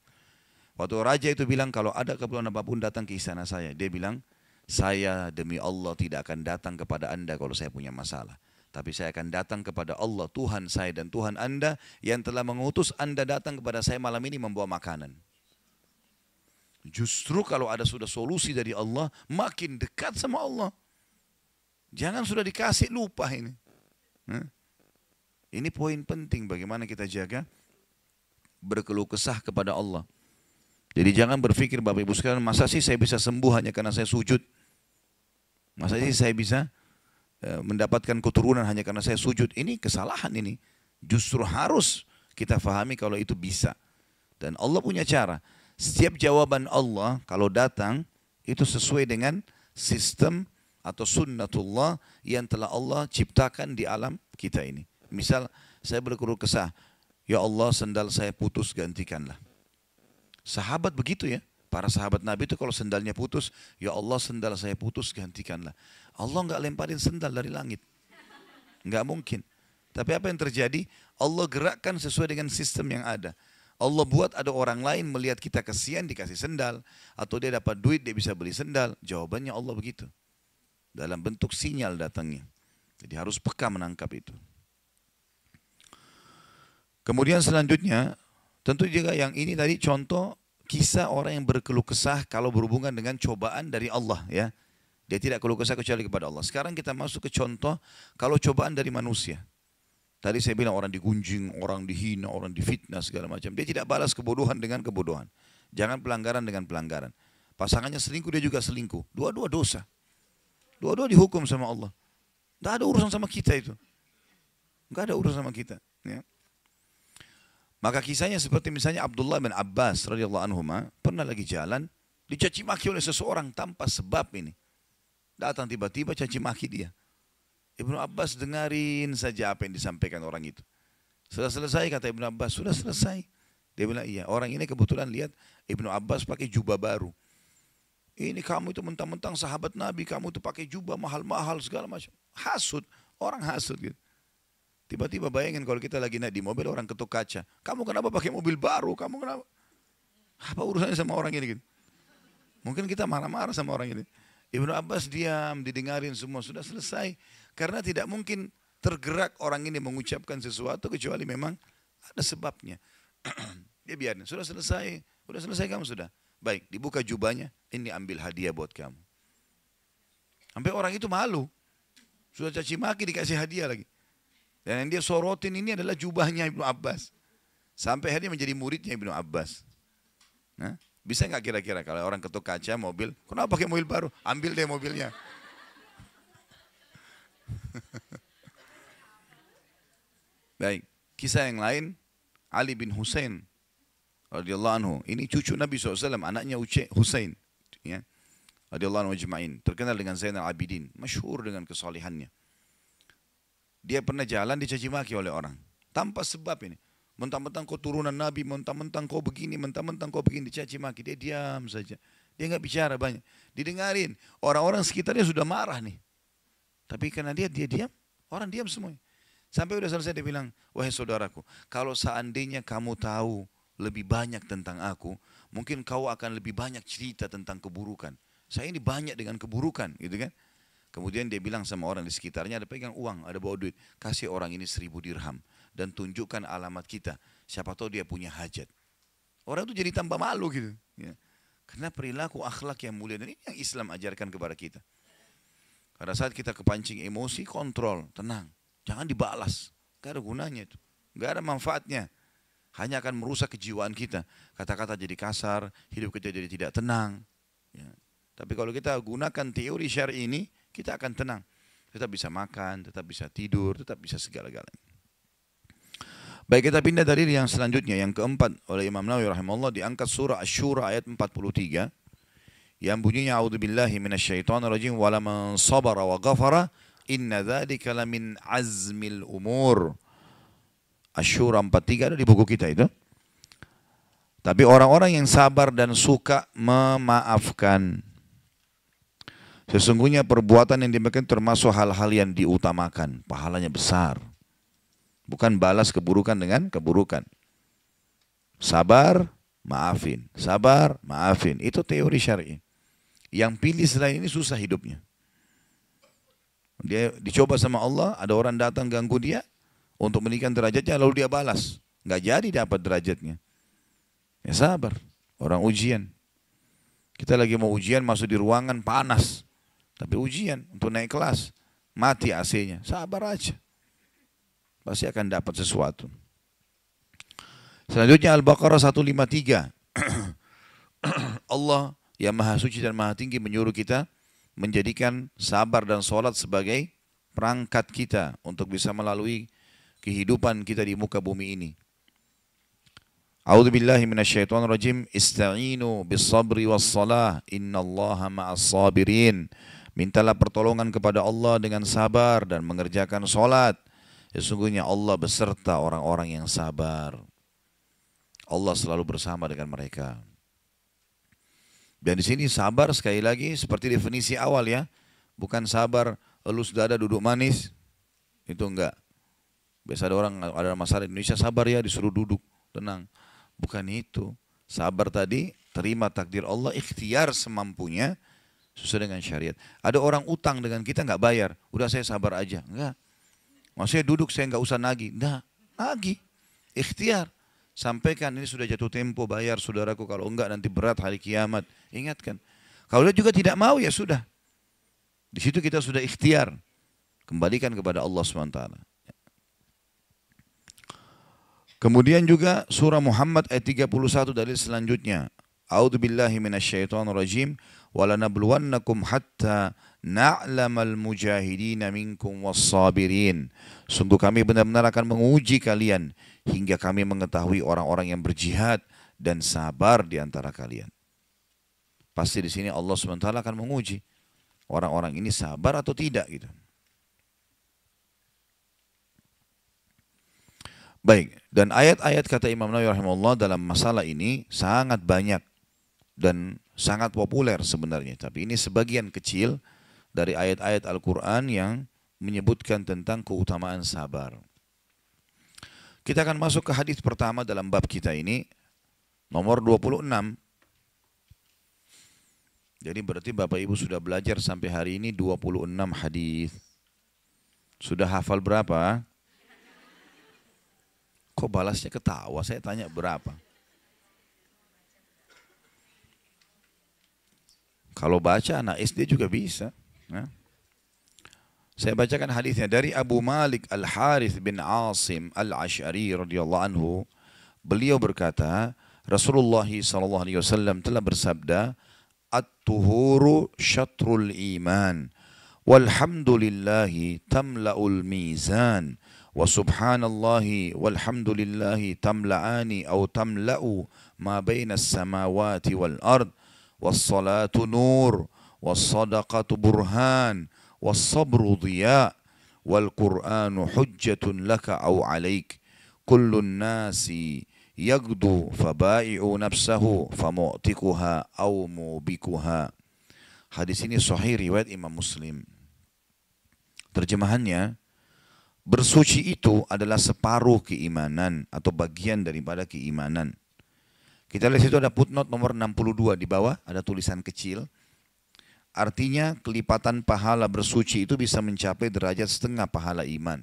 Waktu raja itu bilang kalau ada keperluan apapun datang ke istana saya. Dia bilang, saya demi Allah tidak akan datang kepada anda kalau saya punya masalah. Tapi saya akan datang kepada Allah, Tuhan saya dan Tuhan anda yang telah mengutus anda datang kepada saya malam ini membawa makanan. Justru kalau ada sudah solusi dari Allah, makin dekat sama Allah. Jangan sudah dikasih lupa ini. Ini poin penting bagaimana kita jaga berkeluh kesah kepada Allah. Jadi jangan berpikir Bapak Ibu sekalian, masa sih saya bisa sembuh hanya karena saya sujud? Masa sih saya bisa mendapatkan keturunan hanya karena saya sujud? Ini kesalahan ini. Justru harus kita fahami kalau itu bisa. Dan Allah punya cara. Setiap jawaban Allah kalau datang itu sesuai dengan sistem atau sunnatullah yang telah Allah ciptakan di alam kita ini. Misal saya berkeluh kesah, ya Allah sendal saya putus gantikanlah. Sahabat begitu ya, para sahabat Nabi itu kalau sendalnya putus, ya Allah sendal saya putus gantikanlah. Allah nggak lemparin sendal dari langit, nggak mungkin. Tapi apa yang terjadi? Allah gerakkan sesuai dengan sistem yang ada. Allah buat ada orang lain melihat kita kasihan dikasih sendal, atau dia dapat duit dia bisa beli sendal. Jawabannya Allah begitu. Dalam bentuk sinyal datangnya. Jadi harus peka menangkap itu. Kemudian selanjutnya, tentu juga yang ini tadi contoh kisah orang yang berkeluh kesah kalau berhubungan dengan cobaan dari Allah ya. Dia tidak keluh kesah kecuali kepada Allah. Sekarang kita masuk ke contoh kalau cobaan dari manusia. Tadi saya bilang orang digunjing, orang dihina, orang difitnah segala macam. Dia tidak balas kebodohan dengan kebodohan. Jangan pelanggaran dengan pelanggaran. Pasangannya selingkuh, dia juga selingkuh. Dua-dua dosa. Dua-dua dihukum sama Allah. Tidak ada urusan sama kita itu. Tidak ada urusan sama kita. Ya. Maka kisahnya seperti misalnya Abdullah bin Abbas radhiyallahu anhuma pernah lagi jalan dicaci maki oleh seseorang tanpa sebab ini. Datang tiba-tiba caci maki dia. Ibnu Abbas dengarin saja apa yang disampaikan orang itu. Sudah selesai kata Ibnu Abbas, sudah selesai. Dia bilang iya, orang ini kebetulan lihat Ibnu Abbas pakai jubah baru. Ini kamu itu mentang-mentang sahabat Nabi, kamu itu pakai jubah mahal-mahal segala macam. Hasud, orang hasud gitu. Tiba-tiba bayangin kalau kita lagi naik di mobil orang ketuk kaca. Kamu kenapa pakai mobil baru? Kamu kenapa? Apa urusannya sama orang ini gitu? Mungkin kita marah-marah sama orang ini. Ibnu Abbas diam, didengarin semua, sudah selesai. Karena tidak mungkin tergerak orang ini mengucapkan sesuatu kecuali memang ada sebabnya. Dia biarin, sudah selesai kamu sudah. Baik, dibuka jubahnya, ini ambil hadiah buat kamu. Sampai orang itu malu. Sudah caci maki dikasih hadiah lagi. Dan yang dia sorotin ini adalah jubahnya Ibnu Abbas. Sampai akhirnya menjadi muridnya Ibnu Abbas. Nah, bisa nggak kira-kira kalau orang ketuk kaca mobil, kenapa pakai mobil baru? Ambil deh mobilnya. Baik, kisah yang lain, Ali bin Husain radhiyallahu anhu. Ini cucu Nabi SAW, anaknya Husain. Ya. Radhiyallahu anhu ajma'in. Terkenal dengan Zainal Abidin. Masyhur dengan kesalihannya. Dia pernah jalan dicaci maki oleh orang. Tanpa sebab ini. Mentang-mentang kau turunan Nabi, mentang-mentang kau begini, mentang-mentang kau begini. Dicaci maki. Dia diam saja. Dia nggak bicara banyak. Didengarin. Orang-orang sekitarnya sudah marah nih. Tapi karena dia diam. Orang diam semuanya. Sampai udah selesai dia bilang, wahai saudaraku, kalau seandainya kamu tahu lebih banyak tentang aku, mungkin kau akan lebih banyak cerita tentang keburukan. Saya ini banyak dengan keburukan, gitu kan? Kemudian dia bilang sama orang di sekitarnya, ada pegang uang, ada bawa duit, kasih orang ini 1000 dirham dan tunjukkan alamat kita. Siapa tahu dia punya hajat. Orang itu jadi tambah malu gitu. Ya. Karena perilaku akhlak yang mulia dan ini yang Islam ajarkan kepada kita. Pada saat kita kepancing emosi, kontrol, tenang. Jangan dibalas. Gak ada gunanya itu. Gak ada manfaatnya. Hanya akan merusak kejiwaan kita. Kata-kata jadi kasar, hidup kita jadi tidak tenang. Ya. Tapi kalau kita gunakan teori syar'i ini, kita akan tenang. Tetap bisa makan, tetap bisa tidur, tetap bisa segala-galanya. Baik, kita pindah dalil yang selanjutnya, yang keempat oleh Imam Nawawi rahimahullah, diangkat surah Asy-Syura ayat 43 yang bunyinya a'udzubillahi minasyaitonirrajim wala man sabara wa ghafara inna dzalika lamin azmil umur. Asy-Syura 43 ada di buku kita itu. Tapi orang-orang yang sabar dan suka memaafkan, sesungguhnya perbuatan yang demikian termasuk hal-hal yang diutamakan, pahalanya besar. Bukan balas keburukan dengan keburukan. Sabar, maafin. Sabar, maafin. Itu teori syar'i. Yang pilih selain ini susah hidupnya. Dia dicoba sama Allah, ada orang datang ganggu dia untuk meninggikan derajatnya, lalu dia balas. Nggak jadi dapat derajatnya. Ya sabar, orang ujian. Kita lagi mau ujian, masuk di ruangan panas. Tapi ujian untuk naik kelas, mati AC-nya. Sabar aja. Pasti akan dapat sesuatu. Selanjutnya Al-Baqarah 153. Allah yang maha suci dan maha tinggi menyuruh kita menjadikan sabar dan sholat sebagai perangkat kita untuk bisa melalui kehidupan kita di muka bumi ini. A'udzu billahi minasyaitonir rajim. Ista'inu bis-sabri was-shalah innallaha ma'as sabirin. Mintalah pertolongan kepada Allah dengan sabar dan mengerjakan salat. Sesungguhnya Allah beserta orang-orang yang sabar. Allah selalu bersama dengan mereka. Dan di sini sabar sekali lagi seperti definisi awal ya. Bukan sabar elus dada duduk manis. Itu enggak. Biasa ada orang, ada masalah di Indonesia, sabar ya disuruh duduk tenang. Bukan itu. Sabar tadi terima takdir Allah, ikhtiar semampunya sesuai dengan syariat. Ada orang utang dengan kita nggak bayar, udah saya sabar aja. Enggak. Maksudnya duduk saya nggak usah nagih. Enggak, nagih. Ikhtiar. Sampaikan ini sudah jatuh tempo, bayar saudaraku, kalau enggak nanti berat hari kiamat. Ingatkan. Kalau dia juga tidak mau ya sudah. Di situ kita sudah ikhtiar. Kembalikan kepada Allah SWT. Kemudian juga surah Muhammad ayat 31 dalil selanjutnya. A'udzu billahi minasyaitonir rajim wa lanabluwannakum hatta na'lamal mujahidin minkum was-sabirin. Sungguh kami benar-benar akan menguji kalian hingga kami mengetahui orang-orang yang berjihad dan sabar di antara kalian. Pasti di sini Allah SWT akan menguji orang-orang ini sabar atau tidak gitu. Baik, dan ayat-ayat kata Imam Nawawi rahimahullah dalam masalah ini sangat banyak dan sangat populer sebenarnya. Tapi ini sebagian kecil dari ayat-ayat Al-Quran yang menyebutkan tentang keutamaan sabar. Kita akan masuk ke hadis pertama dalam bab kita ini, nomor 26. Jadi berarti Bapak Ibu sudah belajar sampai hari ini 26 hadis. Sudah hafal berapa? Kok balasnya ketawa? Saya tanya berapa? Kalau baca anak SD juga bisa. Nah. Saya bacakan hadisnya dari Abu Malik Al-Harith bin Asim Al-Ash'ari radhiyallahu anhu. Beliau berkata, Rasulullah SAW telah bersabda, At-tuhuru syatrul iman, walhamdulillahi tamla'ul mizan, wa subhanallahi walhamdulillahi tamla'ani au tamla'u ma baina as-samawati wal ard, was-salatu nur, was-sadaqatu burhan, was-sabru dhiya, wal-Qur'anu hujjatun laka au alaik, kullun nasi yagdu fabai'u nafsahu famu'tikuha au mubikuha. Hadis ini sahih riwayat Imam Muslim. Terjemahannya, bersuci itu adalah separuh keimanan atau bagian daripada keimanan. Kita lihat situ ada footnote nomor 62 di bawah, ada tulisan kecil. Artinya kelipatan pahala bersuci itu bisa mencapai derajat setengah pahala iman.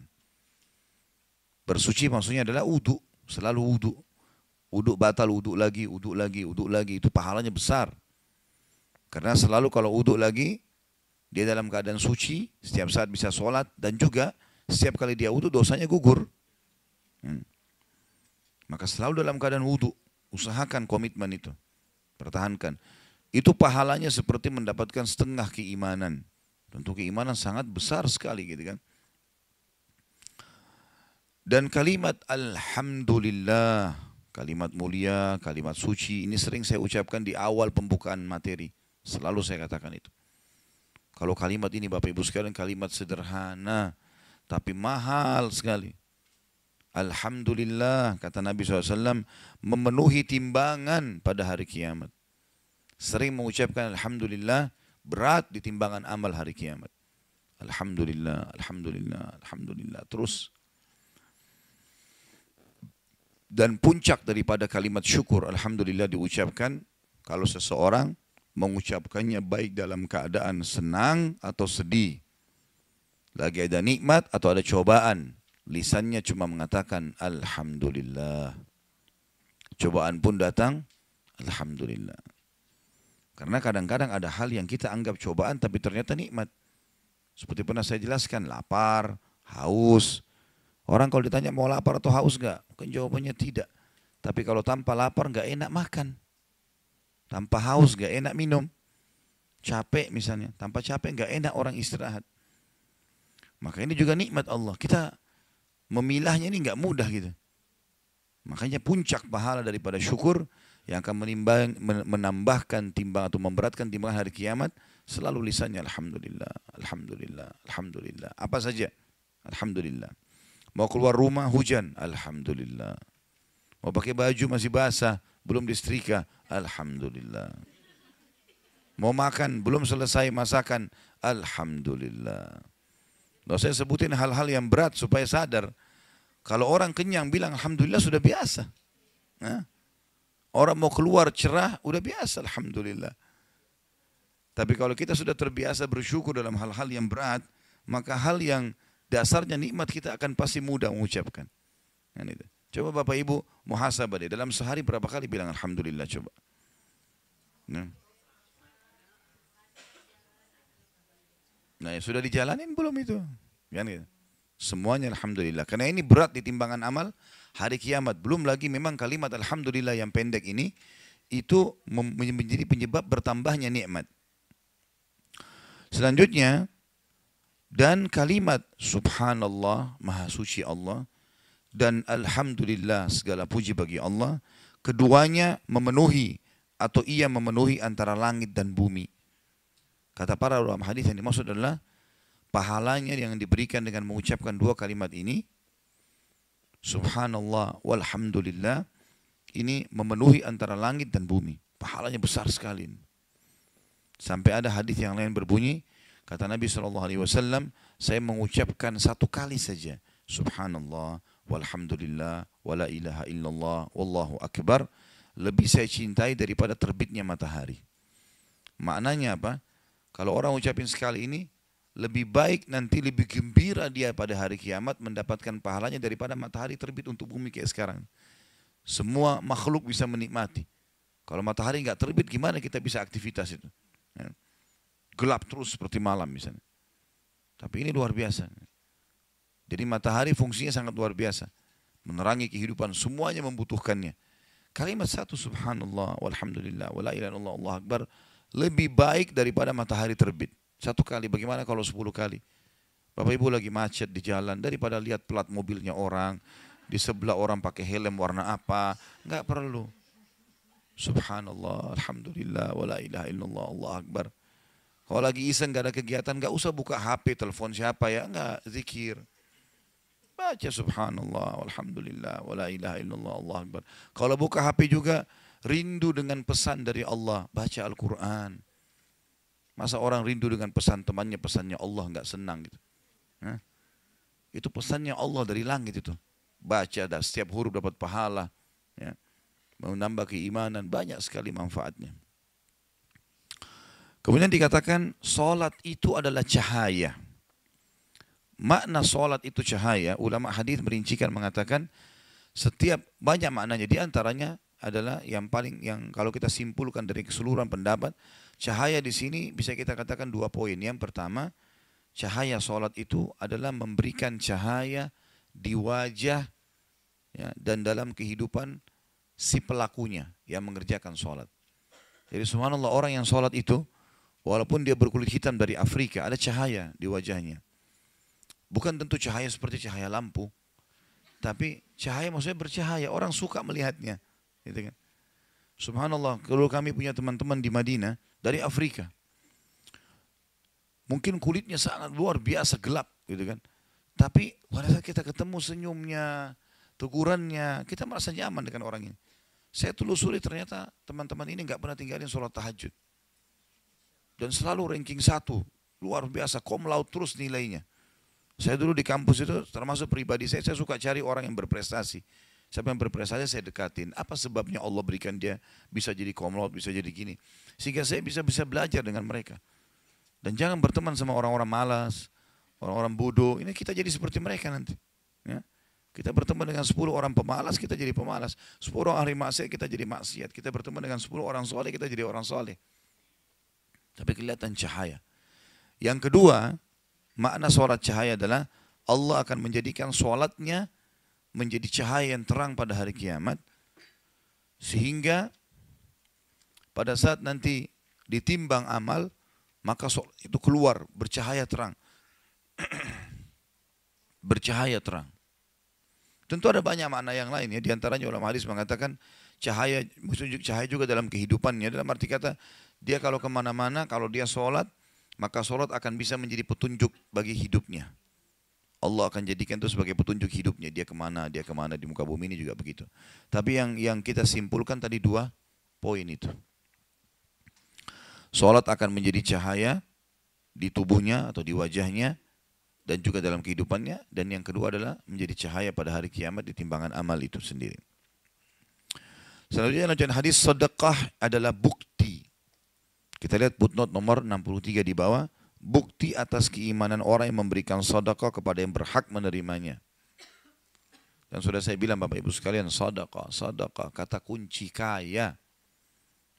Bersuci maksudnya adalah wudu, selalu wudu. Wudu batal, wudu lagi, wudu lagi, wudu lagi, itu pahalanya besar. Karena selalu kalau wudu lagi, dia dalam keadaan suci, setiap saat bisa sholat, dan juga setiap kali dia wudu dosanya gugur. Maka selalu dalam keadaan wudu, usahakan komitmen itu, pertahankan. itu pahalanya seperti mendapatkan setengah keimanan. Tentu keimanan sangat besar sekali gitu kan. Dan kalimat Alhamdulillah, kalimat mulia, kalimat suci, ini sering saya ucapkan di awal pembukaan materi. Selalu saya katakan itu. Kalau kalimat ini Bapak Ibu sekalian kalimat sederhana, tapi mahal sekali. Alhamdulillah, kata Nabi SAW, memenuhi timbangan pada hari kiamat. Sering mengucapkan Alhamdulillah, berat di timbangan amal hari kiamat. Alhamdulillah, Alhamdulillah, Alhamdulillah. Terus. Dan puncak daripada kalimat syukur, Alhamdulillah diucapkan, kalau seseorang mengucapkannya baik dalam keadaan senang atau sedih. Lagi ada nikmat atau ada cobaan. Lisannya cuma mengatakan Alhamdulillah. Cobaan pun datang, Alhamdulillah. Karena kadang-kadang ada hal yang kita anggap cobaan tapi ternyata nikmat. Seperti pernah saya jelaskan, lapar, haus. Orang kalau ditanya mau lapar atau haus enggak? Mungkin jawabannya tidak. Tapi kalau tanpa lapar enggak enak makan. Tanpa haus enggak enak minum. Capek misalnya, tanpa capek enggak enak orang istirahat. Maka ini juga nikmat Allah. Kita memilahnya ini enggak mudah gitu. Makanya puncak pahala daripada syukur yang akan menambahkan timbang atau memberatkan timbangan hari kiamat, selalu lisannya Alhamdulillah, Alhamdulillah, Alhamdulillah. Apa saja, Alhamdulillah. Mau keluar rumah hujan, Alhamdulillah. Mau pakai baju masih basah, belum disetrika, Alhamdulillah. Mau makan, belum selesai masakan, Alhamdulillah. Nah, saya sebutin hal-hal yang berat supaya sadar. Kalau orang kenyang bilang Alhamdulillah sudah biasa. Nah, orang mau keluar cerah, udah biasa Alhamdulillah. Tapi kalau kita sudah terbiasa bersyukur dalam hal-hal yang berat, maka hal yang dasarnya nikmat kita akan pasti mudah mengucapkan. Coba Bapak Ibu muhasabah deh, dalam sehari berapa kali bilang Alhamdulillah coba. Nah, sudah dijalanin belum itu? Semuanya Alhamdulillah. Karena ini berat di timbangan amal hari kiamat. Belum lagi memang kalimat Alhamdulillah yang pendek ini, itu menjadi penyebab bertambahnya nikmat. Selanjutnya, dan kalimat Subhanallah, Maha Suci Allah, dan Alhamdulillah, segala puji bagi Allah, keduanya memenuhi atau ia memenuhi antara langit dan bumi. Kata para ulama hadis yang dimaksud adalah pahalanya yang diberikan dengan mengucapkan dua kalimat ini, Subhanallah walhamdulillah, ini memenuhi antara langit dan bumi. Pahalanya besar sekali. Sampai ada hadis yang lain berbunyi, kata Nabi SAW, saya mengucapkan satu kali saja, Subhanallah walhamdulillah wala ilaha illallah wallahu akbar, lebih saya cintai daripada terbitnya matahari. Maknanya apa? Kalau orang ucapin sekali ini, lebih baik nanti lebih gembira dia pada hari kiamat mendapatkan pahalanya daripada matahari terbit untuk bumi kayak sekarang. Semua makhluk bisa menikmati. Kalau matahari nggak terbit, gimana kita bisa aktivitas itu? Gelap terus seperti malam misalnya. Tapi ini luar biasa. Jadi matahari fungsinya sangat luar biasa. Menerangi kehidupan, semuanya membutuhkannya. Kalimat satu Subhanallah walhamdulillah wala ilaha illallah Allahu akbar lebih baik daripada matahari terbit. Satu kali, bagaimana kalau 10 kali? Bapak Ibu lagi macet di jalan, daripada lihat plat mobilnya orang, di sebelah orang pakai helm warna apa, enggak perlu. Subhanallah, alhamdulillah, wala ilaha illallah, Allahu akbar. Kalau lagi iseng enggak ada kegiatan, enggak usah buka HP, telepon siapa ya, enggak, zikir. Baca subhanallah, alhamdulillah, wala ilaha illallah, Allahu akbar. Kalau buka HP juga, rindu dengan pesan dari Allah, baca Al-Quran. Masa orang rindu dengan pesan temannya, pesannya Allah enggak senang gitu. Itu pesannya Allah dari langit itu. Baca, dah setiap huruf dapat pahala. Ya. Menambah keimanan, banyak sekali manfaatnya. Kemudian dikatakan, solat itu adalah cahaya. Makna solat itu cahaya, ulama hadis merincikan mengatakan, setiap banyak maknanya. Di antaranya adalah yang kalau kita simpulkan dari keseluruhan pendapat, cahaya di sini bisa kita katakan dua poin. Yang pertama, cahaya solat itu adalah memberikan cahaya di wajah ya, dan dalam kehidupan si pelakunya yang mengerjakan solat. Jadi subhanallah orang yang sholat itu, walaupun dia berkulit hitam dari Afrika, ada cahaya di wajahnya. Bukan tentu cahaya seperti cahaya lampu, tapi cahaya maksudnya bercahaya, orang suka melihatnya. Gitu kan. Subhanallah, kalau kami punya teman-teman di Madinah dari Afrika, mungkin kulitnya sangat luar biasa gelap, gitu kan. Tapi pada saat kita ketemu senyumnya, tegurannya, kita merasa nyaman dengan orang ini. Saya telusuri ternyata teman-teman ini nggak pernah tinggalin sholat tahajud. Dan selalu ranking 1, luar biasa, cum laude terus nilainya. Saya dulu di kampus itu termasuk pribadi saya suka cari orang yang berprestasi. Siapa yang berprestasi saya dekatin. Apa sebabnya Allah berikan dia bisa jadi cum laude, bisa jadi gini. Sehingga saya bisa belajar dengan mereka. Dan jangan berteman sama orang-orang malas, orang-orang bodoh. Ini kita jadi seperti mereka nanti. Ya. Kita berteman dengan 10 orang pemalas, kita jadi pemalas. 10 orang ahli maksiat, kita jadi maksiat. Kita berteman dengan 10 orang soleh, kita jadi orang soleh. Tapi kelihatan cahaya. Yang kedua, makna sholat cahaya adalah Allah akan menjadikan sholatnya menjadi cahaya yang terang pada hari kiamat. Sehingga pada saat nanti ditimbang amal, maka sholat itu keluar bercahaya terang. Bercahaya terang. Tentu ada banyak makna yang lain ya. Di antaranya ulama hadis mengatakan cahaya, maksudnya cahaya juga dalam kehidupannya. Dalam arti kata, dia kalau kemana-mana, kalau dia sholat, maka sholat akan bisa menjadi petunjuk bagi hidupnya. Allah akan jadikan itu sebagai petunjuk hidupnya. Dia kemana di muka bumi ini juga begitu. Tapi yang kita simpulkan tadi 2 poin itu. Sholat akan menjadi cahaya di tubuhnya atau di wajahnya dan juga dalam kehidupannya. Dan yang kedua adalah menjadi cahaya pada hari kiamat di timbangan amal itu sendiri. Selanjutnya hadis sedekah adalah bukti. Kita lihat footnote nomor 63 di bawah. Bukti atas keimanan orang yang memberikan sedekah kepada yang berhak menerimanya. Dan sudah saya bilang Bapak Ibu sekalian, sedekah kata kunci kaya.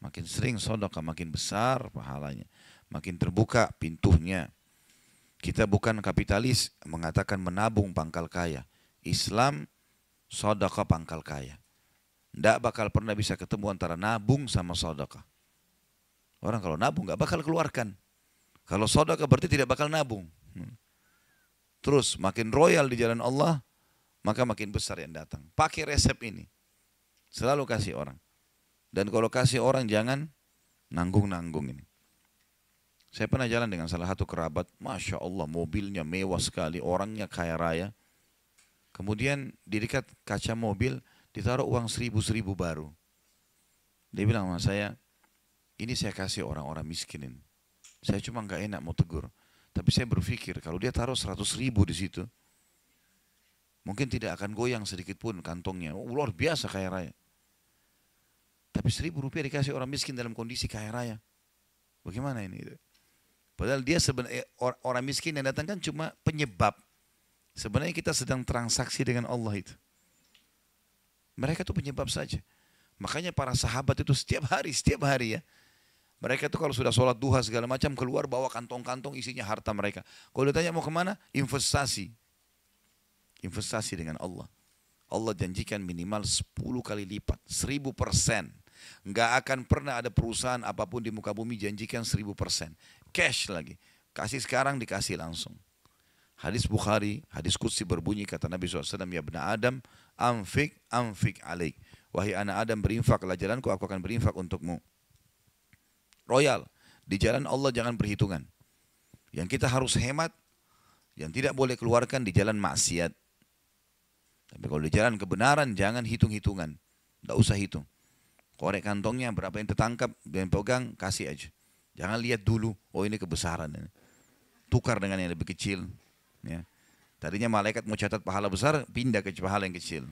Makin sering sedekah makin besar pahalanya, makin terbuka pintunya. Kita bukan kapitalis mengatakan menabung pangkal kaya. Islam sedekah pangkal kaya. Tidak bakal pernah bisa ketemu antara nabung sama sedekah. Orang kalau nabung nggak bakal keluarkan. Kalau sedekah berarti tidak bakal nabung. Terus makin royal di jalan Allah, maka makin besar yang datang. Pakai resep ini. Selalu kasih orang. Dan kalau kasih orang jangan nanggung-nanggung ini. Saya pernah jalan dengan salah satu kerabat. Masya Allah mobilnya mewah sekali. Orangnya kaya raya. Kemudian di dekat kaca mobil ditaruh uang 1.000 baru. Dia bilang sama saya, ini saya kasih orang-orang miskin ini. Saya cuma nggak enak mau tegur. Tapi saya berpikir kalau dia taruh 100.000 di situ, mungkin tidak akan goyang sedikit pun kantongnya. Oh, luar biasa kaya raya. Tapi 1.000 rupiah dikasih orang miskin dalam kondisi kaya raya. Bagaimana ini? Padahal dia sebenarnya orang miskin yang datang kan cuma penyebab. Sebenarnya kita sedang transaksi dengan Allah itu. Mereka itu penyebab saja. Makanya para sahabat itu setiap hari ya. Mereka itu kalau sudah sholat duha segala macam keluar bawa kantong-kantong isinya harta mereka. Kalau ditanya mau kemana? Investasi. Investasi dengan Allah. Allah janjikan minimal 10 kali lipat. 1000%. Nggak akan pernah ada perusahaan apapun di muka bumi janjikan 1000%. Cash lagi. Kasih sekarang dikasih langsung. Hadis Bukhari, hadis Qudsi berbunyi kata Nabi SAW, ya bena Adam, amfik alaik. Wahai anak Adam berinfaklah jalanku, aku akan berinfak untukmu. Royal. Di jalan Allah jangan perhitungan. Yang kita harus hemat, yang tidak boleh keluarkan di jalan maksiat. Tapi kalau di jalan kebenaran jangan hitung-hitungan. Tidak usah hitung. Korek kantongnya berapa yang tertangkap, yang pegang, kasih aja. Jangan lihat dulu, oh ini kebesaran. Tukar dengan yang lebih kecil. Ya. Tadinya malaikat mau catat pahala besar, pindah ke pahala yang kecil.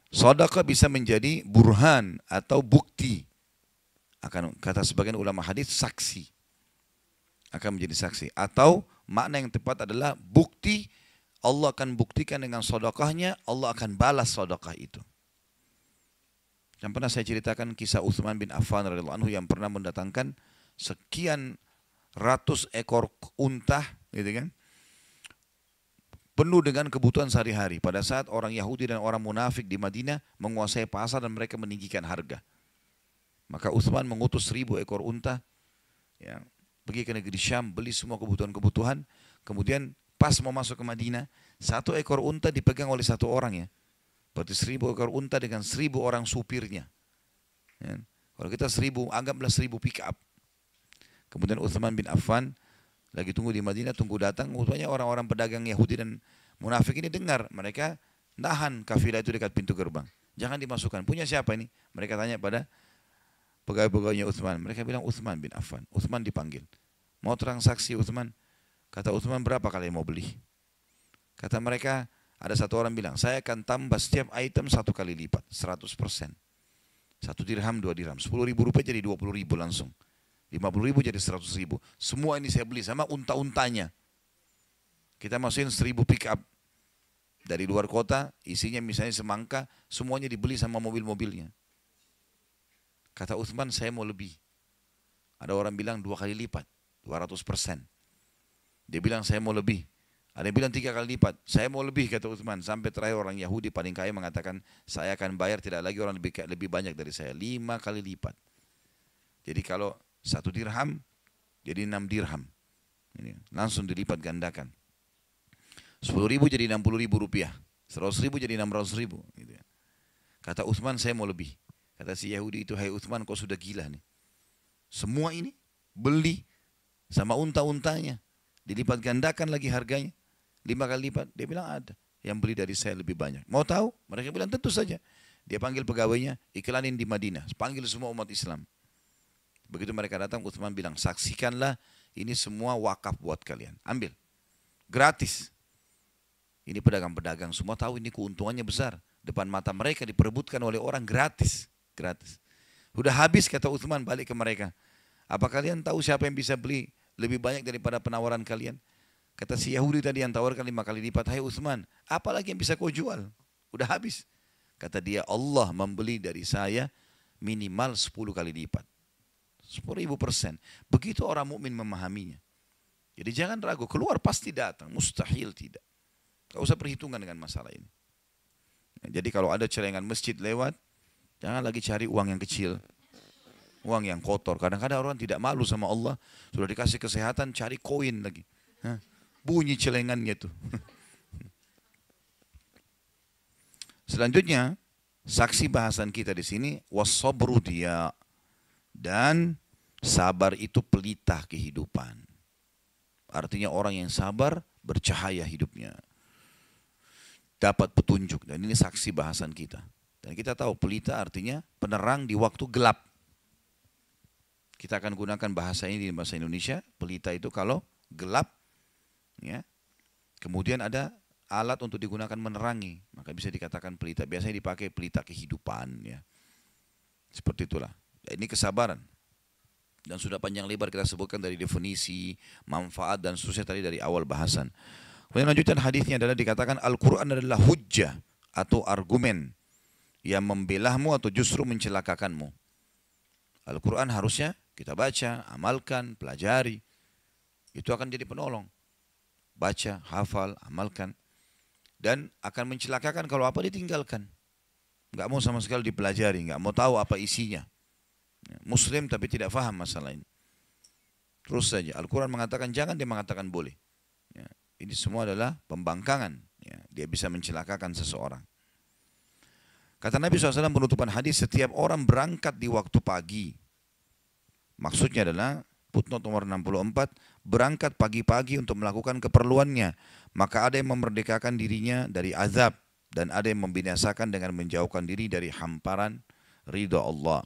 Sedekah bisa menjadi burhan atau bukti. Akan kata sebagian ulama hadis saksi. Akan menjadi saksi. Atau makna yang tepat adalah bukti. Allah akan buktikan dengan sedekahnya, Allah akan balas sedekah itu. Yang pernah saya ceritakan kisah Utsman bin Affan radhiyallahu anhu yang pernah mendatangkan sekian ratus ekor unta, gitu kan? penuh dengan kebutuhan sehari-hari. Pada saat orang Yahudi dan orang munafik di Madinah menguasai pasar dan mereka meninggikan harga. Maka Utsman mengutus 1.000 ekor unta, ya, pergi ke negeri Syam, beli semua kebutuhan-kebutuhan. Kemudian pas mau masuk ke Madinah, 1 ekor unta dipegang oleh 1 orang, ya. Berarti 1.000 ekor unta dengan 1.000 orang supirnya. Ya. Kalau kita 1.000, anggaplah 1.000 pick up. Kemudian Utsman bin Affan lagi tunggu di Madinah, tunggu datang. Rupanya orang-orang pedagang Yahudi dan munafik ini dengar. Mereka nahan kafilah itu dekat pintu gerbang. Jangan dimasukkan. Punya siapa ini? Mereka tanya pada pegawai-pegawainya Utsman. Mereka bilang Utsman bin Affan. Utsman dipanggil. Mau transaksi Utsman? Kata Utsman, berapa kalian mau beli? Kata mereka, ada 1 orang bilang, saya akan tambah setiap item 1 kali lipat. 100%. 1 dirham, 2 dirham. 10.000 rupiah jadi 20.000 langsung. 50.000 jadi 100.000. Semua ini saya beli sama unta-untanya. Kita masukin 1.000 pick up dari luar kota, isinya misalnya semangka, semuanya dibeli sama mobil-mobilnya. Kata Utsman, saya mau lebih. Ada orang bilang 2 kali lipat, 200%. Dia bilang saya mau lebih. Ada yang bilang 3 kali lipat. Saya mau lebih, kata Utsman. Sampai terakhir orang Yahudi paling kaya mengatakan, saya akan bayar tidak lagi orang lebih banyak dari saya. 5 kali lipat. Jadi kalau 1 dirham jadi 6 dirham. Ini, langsung dilipat gandakan. 10.000 jadi 60.000 rupiah. 100.000 jadi 600.000. Gitu ya. Kata Utsman, saya mau lebih. Kata si Yahudi itu, hai Utsman, kau sudah gila nih. Semua ini beli sama unta-untanya. Dilipat gandakan lagi harganya. 5 kali lipat. Dia bilang ada yang beli dari saya lebih banyak. Mau tahu? Mereka bilang tentu saja. Dia panggil pegawainya, iklanin di Madinah. Panggil semua umat Islam. Begitu mereka datang, Utsman bilang, saksikanlah ini semua wakaf buat kalian. Ambil. Gratis. Ini pedagang-pedagang semua tahu ini keuntungannya besar. Depan mata mereka diperebutkan oleh orang gratis. Gratis. Sudah habis, kata Utsman, balik ke mereka. Apa kalian tahu siapa yang bisa beli lebih banyak daripada penawaran kalian? Kata si Yahudi tadi yang tawarkan 5 kali lipat. Hai Utsman, apa lagi yang bisa kau jual? Udah habis. Kata dia, Allah membeli dari saya minimal 10 kali lipat. 10.000%. Begitu orang mukmin memahaminya. Jadi jangan ragu, keluar pasti datang, mustahil tidak. Gak usah perhitungan dengan masalah ini. Jadi kalau ada celengan masjid lewat, jangan lagi cari uang yang kecil, uang yang kotor. Kadang-kadang orang tidak malu sama Allah, sudah dikasih kesehatan, cari koin lagi. Bunyi celengannya tuh. Selanjutnya, saksi bahasan kita di sini, was-sabru dia. Dan sabar itu pelita kehidupan. Artinya orang yang sabar bercahaya hidupnya. Dapat petunjuk. Dan ini saksi bahasan kita. Dan kita tahu pelita artinya penerang di waktu gelap. Kita akan gunakan bahasa ini di bahasa Indonesia. Pelita itu kalau gelap, ya, kemudian ada alat untuk digunakan menerangi. Maka bisa dikatakan pelita. Biasanya dipakai pelita kehidupan. Ya. Seperti itulah. Ini kesabaran. Dan sudah panjang lebar kita sebutkan dari definisi, manfaat dan seterusnya tadi dari awal bahasan. Kemudian lanjutan hadisnya adalah dikatakan Al-Quran adalah hujjah atau argumen yang membelahmu atau justru mencelakakanmu. Al-Quran harusnya kita baca, amalkan, pelajari. Itu akan jadi penolong. Baca, hafal, amalkan. Dan akan mencelakakan kalau apa ditinggalkan. Nggak mau sama sekali dipelajari, nggak mau tahu apa isinya. Muslim tapi tidak faham masalah ini. Terus saja Al-Quran mengatakan jangan, dia mengatakan boleh. Ya, ini semua adalah pembangkangan. Ya, dia bisa mencelakakan seseorang. Kata Nabi SAW penutupan hadis, setiap orang berangkat di waktu pagi. Maksudnya adalah footnote nomor 64, berangkat pagi-pagi untuk melakukan keperluannya. Maka ada yang memerdekakan dirinya dari azab dan ada yang membinasakan dengan menjauhkan diri dari hamparan ridha Allah.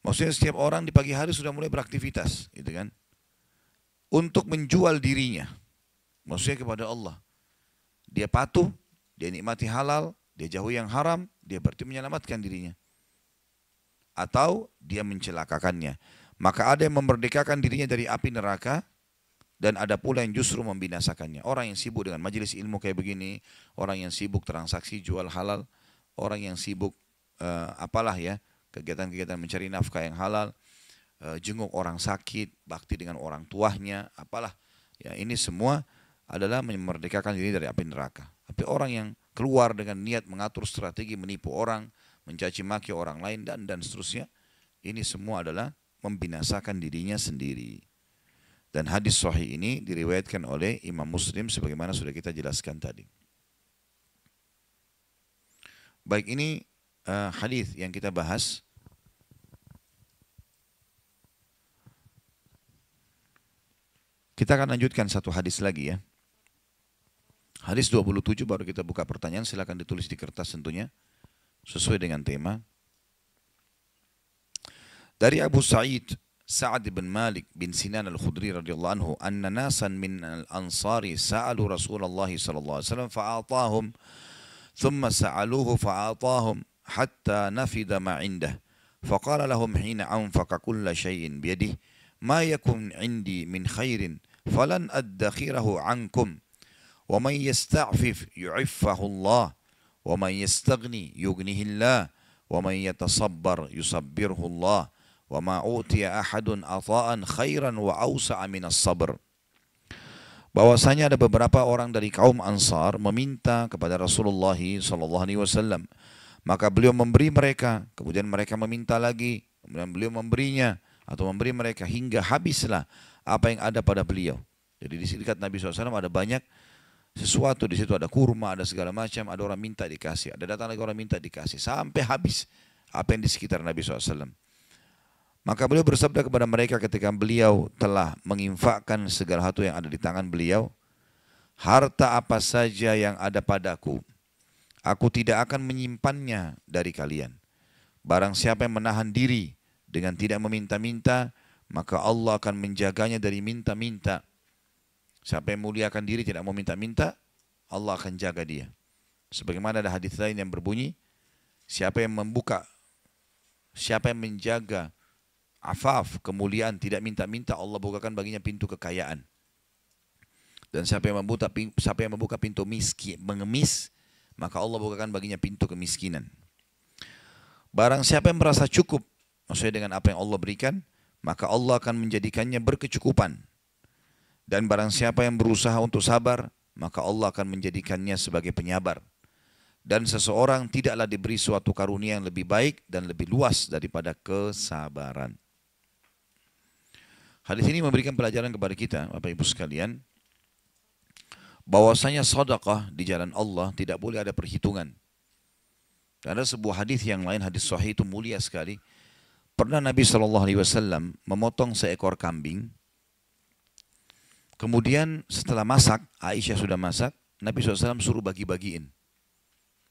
Maksudnya setiap orang di pagi hari sudah mulai beraktivitas, gitu kan? Untuk menjual dirinya, maksudnya kepada Allah. Dia patuh, dia nikmati halal, dia jauhi yang haram, dia berarti menyelamatkan dirinya. Atau dia mencelakakannya. Maka ada yang memerdekakan dirinya dari api neraka, dan ada pula yang justru membinasakannya. Orang yang sibuk dengan majelis ilmu kayak begini, orang yang sibuk transaksi jual halal, orang yang sibuk apalah ya, kegiatan-kegiatan mencari nafkah yang halal, jenguk orang sakit, bakti dengan orang tuanya, apalah. Ya, ini semua adalah memerdekakan diri dari api neraka. Tapi orang yang keluar dengan niat mengatur strategi menipu orang, mencaci maki orang lain dan seterusnya, ini semua adalah membinasakan dirinya sendiri. Dan hadis sahih ini diriwayatkan oleh Imam Muslim sebagaimana sudah kita jelaskan tadi. Baik, ini hadis yang kita bahas. Kita akan lanjutkan satu hadis lagi ya. Hadis 27 baru kita buka pertanyaan, silakan ditulis di kertas tentunya sesuai dengan tema. Dari Abu Sa'ad bin Malik bin Sinan al-Khudri radhiyallahu anhu, anna nasan min al-ansari sa'alu Rasulullah sallallahu alaihi wasallam fa'atahum, thumma sa'aluhu fa'atahum hatta nafida ma 'indah. Faqala lahum hina anfaqa kulla shay'in biyadihi ma yakun 'indi min khairin falan addakhirahu 'ankum. ومن يستعفف يعفه الله ومن يستغني يغنيه الله ومن يتصبر يصبره الله وما أوتي أحد عطاء خيرا وأوسع من الصبر. Bahwasanya ada beberapa orang dari kaum Ansar meminta kepada Rasulullah SAW, maka beliau memberi mereka, kemudian mereka meminta lagi, kemudian beliau memberinya atau memberi mereka hingga habislah apa yang ada pada beliau. Jadi di dekat Nabi SAW ada banyak sesuatu, di situ ada kurma, ada segala macam, ada orang minta dikasih, ada datang lagi orang minta dikasih, sampai habis apa yang di sekitar Nabi SAW. Maka beliau bersabda kepada mereka ketika beliau telah menginfakkan segala sesuatu yang ada di tangan beliau, harta apa saja yang ada padaku, aku tidak akan menyimpannya dari kalian. Barang siapa yang menahan diri dengan tidak meminta-minta, maka Allah akan menjaganya dari minta-minta. Siapa yang muliakan diri tidak mau minta-minta, Allah akan jaga dia. Sebagaimana ada hadis lain yang berbunyi, siapa yang menjaga afaf, kemuliaan, tidak minta-minta, Allah bukakan baginya pintu kekayaan. Dan siapa yang membuka pintu mengemis, maka Allah bukakan baginya pintu kemiskinan. Barang siapa yang merasa cukup, maksudnya dengan apa yang Allah berikan, maka Allah akan menjadikannya berkecukupan. Dan barang siapa yang berusaha untuk sabar, maka Allah akan menjadikannya sebagai penyabar. Dan seseorang tidaklah diberi suatu karunia yang lebih baik dan lebih luas daripada kesabaran. Hadis ini memberikan pelajaran kepada kita, Bapak Ibu sekalian, bahwasanya sedekah di jalan Allah tidak boleh ada perhitungan. Ada sebuah hadis yang lain, hadis sahih itu mulia sekali. Pernah Nabi SAW memotong seekor kambing. Kemudian setelah masak, Aisyah sudah masak, Nabi SAW suruh bagi-bagiin.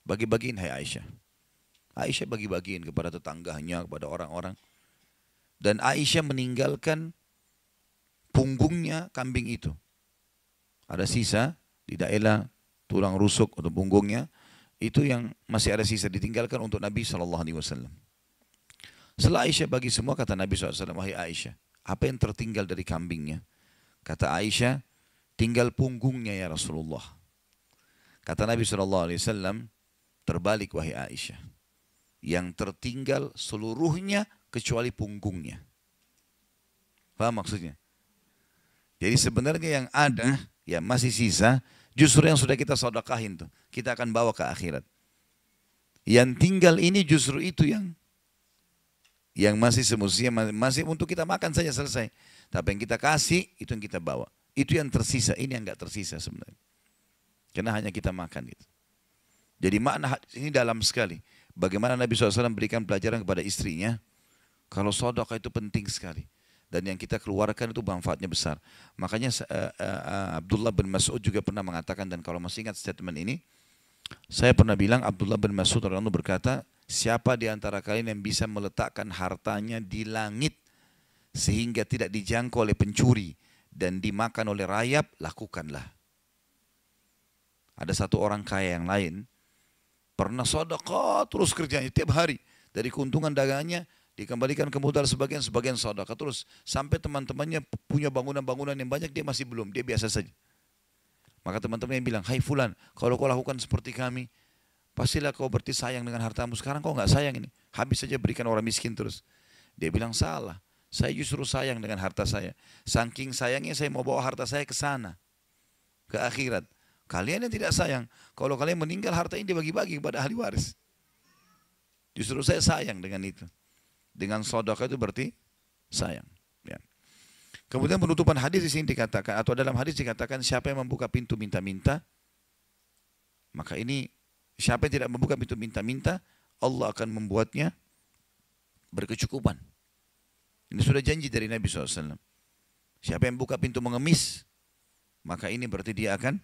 Bagi-bagiin, hai Aisyah. Aisyah bagi-bagiin kepada tetangganya, kepada orang-orang. Dan Aisyah meninggalkan punggungnya kambing itu. Ada sisa di daerah tulang rusuk atau punggungnya, itu yang masih ada sisa ditinggalkan untuk Nabi SAW. Setelah Aisyah bagi semua, kata Nabi SAW, wahai Aisyah, apa yang tertinggal dari kambingnya? Kata Aisyah, tinggal punggungnya ya Rasulullah. Kata Nabi SAW, terbalik wahai Aisyah. Yang tertinggal seluruhnya kecuali punggungnya. Paham maksudnya? Jadi sebenarnya yang ada, yang masih sisa, justru yang sudah kita sedekahin tuh. Kita akan bawa ke akhirat. Yang tinggal ini justru itu yang masih semestinya, masih untuk kita makan saja selesai. Tapi yang kita kasih, itu yang kita bawa. Itu yang tersisa, ini yang enggak tersisa sebenarnya. Karena hanya kita makan gitu. Jadi makna ini dalam sekali. Bagaimana Nabi SAW berikan pelajaran kepada istrinya, kalau sedekah itu penting sekali. Dan yang kita keluarkan itu manfaatnya besar. Makanya Abdullah bin Mas'ud juga pernah mengatakan, dan kalau masih ingat statement ini, saya pernah bilang, Abdullah bin Mas'ud berkata, siapa di antara kalian yang bisa meletakkan hartanya di langit, sehingga tidak dijangkau oleh pencuri dan dimakan oleh rayap, lakukanlah. Ada satu orang kaya yang lain pernah sedekah terus kerjanya tiap hari, dari keuntungan dagangannya dikembalikan ke modal sebagian sedekah terus, sampai teman-temannya punya bangunan-bangunan yang banyak, dia masih belum, dia biasa saja. Maka teman-temannya bilang, hai fulan, kalau kau lakukan seperti kami, pastilah kau berarti sayang dengan hartamu. Sekarang kau nggak sayang ini, habis saja berikan orang miskin terus. Dia bilang, salah. Saya justru sayang dengan harta saya. Saking sayangnya saya mau bawa harta saya ke sana. ke akhirat. Kalian yang tidak sayang, kalau kalian meninggal harta ini dibagi-bagi kepada ahli waris. Justru saya sayang dengan itu. Dengan sedekah itu berarti sayang. Ya. Kemudian penutupan hadis di sini dikatakan, atau dalam hadis dikatakan, siapa yang membuka pintu minta-minta, maka ini siapa yang tidak membuka pintu minta-minta, Allah akan membuatnya berkecukupan. Ini sudah janji dari Nabi SAW. Siapa yang buka pintu mengemis, maka ini berarti dia akan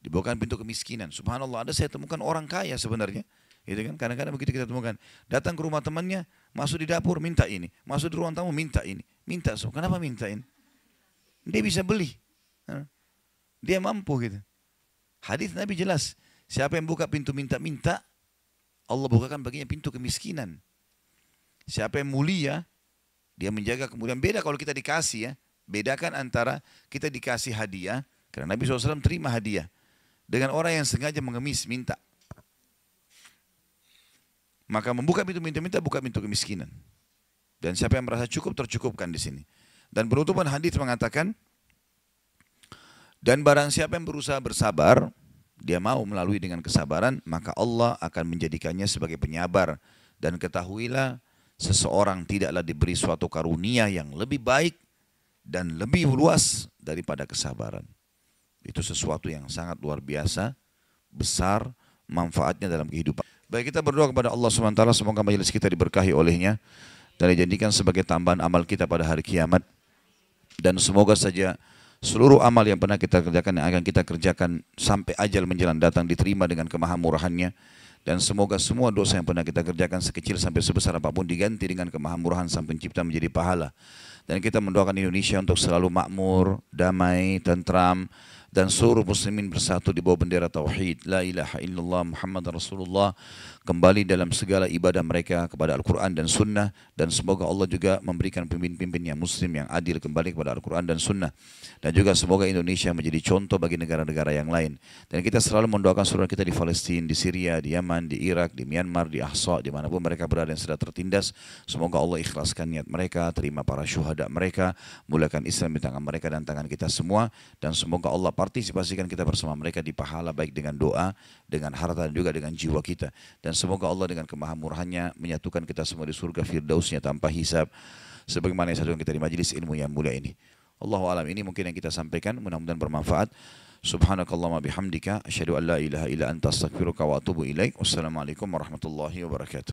dibukakan pintu kemiskinan. Subhanallah, ada saya temukan orang kaya sebenarnya. Gitu kan? Kadang-kadang begitu kita temukan. Datang ke rumah temannya, masuk di dapur, minta ini. Masuk di ruang tamu, minta ini. Minta, so, kenapa minta ini? Dia bisa beli. Dia mampu gitu. Hadis Nabi jelas. Siapa yang buka pintu minta-minta, Allah bukakan baginya pintu kemiskinan. Siapa yang mulia, dia menjaga kemuliaan. Beda kalau kita dikasih ya. Bedakan antara kita dikasih hadiah, karena Nabi SAW terima hadiah, dengan orang yang sengaja mengemis, minta. Maka membuka pintu minta-minta, buka pintu kemiskinan. Dan siapa yang merasa cukup, tercukupkan di sini. Dan penutupan hadis mengatakan, dan barang siapa yang berusaha bersabar, dia mau melalui dengan kesabaran, maka Allah akan menjadikannya sebagai penyabar. Dan ketahuilah, seseorang tidaklah diberi suatu karunia yang lebih baik dan lebih luas daripada kesabaran. Itu sesuatu yang sangat luar biasa, besar, manfaatnya dalam kehidupan. Baik, kita berdoa kepada Allah SWT, semoga majelis kita diberkahi olehnya, dan dijadikan sebagai tambahan amal kita pada hari kiamat. Dan semoga saja seluruh amal yang pernah kita kerjakan, yang akan kita kerjakan sampai ajal menjelang datang, diterima dengan kemahamurahannya. Dan semoga semua dosa yang pernah kita kerjakan sekecil sampai sebesar apapun diganti dengan kemahamurahan Sang Pencipta menjadi pahala. Dan kita mendoakan Indonesia untuk selalu makmur, damai, tentram, dan seluruh muslimin bersatu di bawah bendera tauhid, la ilaha illallah Muhammad Rasulullah, kembali dalam segala ibadah mereka kepada Al-Quran dan Sunnah. Dan semoga Allah juga memberikan pemimpin-pemimpin yang muslim, yang adil, kembali kepada Al-Quran dan Sunnah. Dan juga semoga Indonesia menjadi contoh bagi negara-negara yang lain. Dan kita selalu mendoakan saudara kita di Palestina, di Syria, di Yaman, di Irak, di Myanmar, di Ahsa, dimanapun mereka berada yang sudah tertindas. Semoga Allah ikhlaskan niat mereka, terima para syuhada mereka, mulakan Islam di tangan mereka dan tangan kita semua. Dan semoga Allah partisipasikan kita bersama mereka di pahala, baik dengan doa, dengan harta, dan juga dengan jiwa kita. Dan semoga Allah dengan kemahamurahannya menyatukan kita semua di surga firdausnya tanpa hisab, sebagaimana yang satu kita di majelis ilmu yang mulia ini. Allahu alam, ini mungkin yang kita sampaikan, mudah-mudahan bermanfaat. Subhanakallahumma bihamdika, asyhadu an la ilaha illa anta astaghfiruka wa atubu ilaik. Wassalamualaikum warahmatullahi wabarakatuh.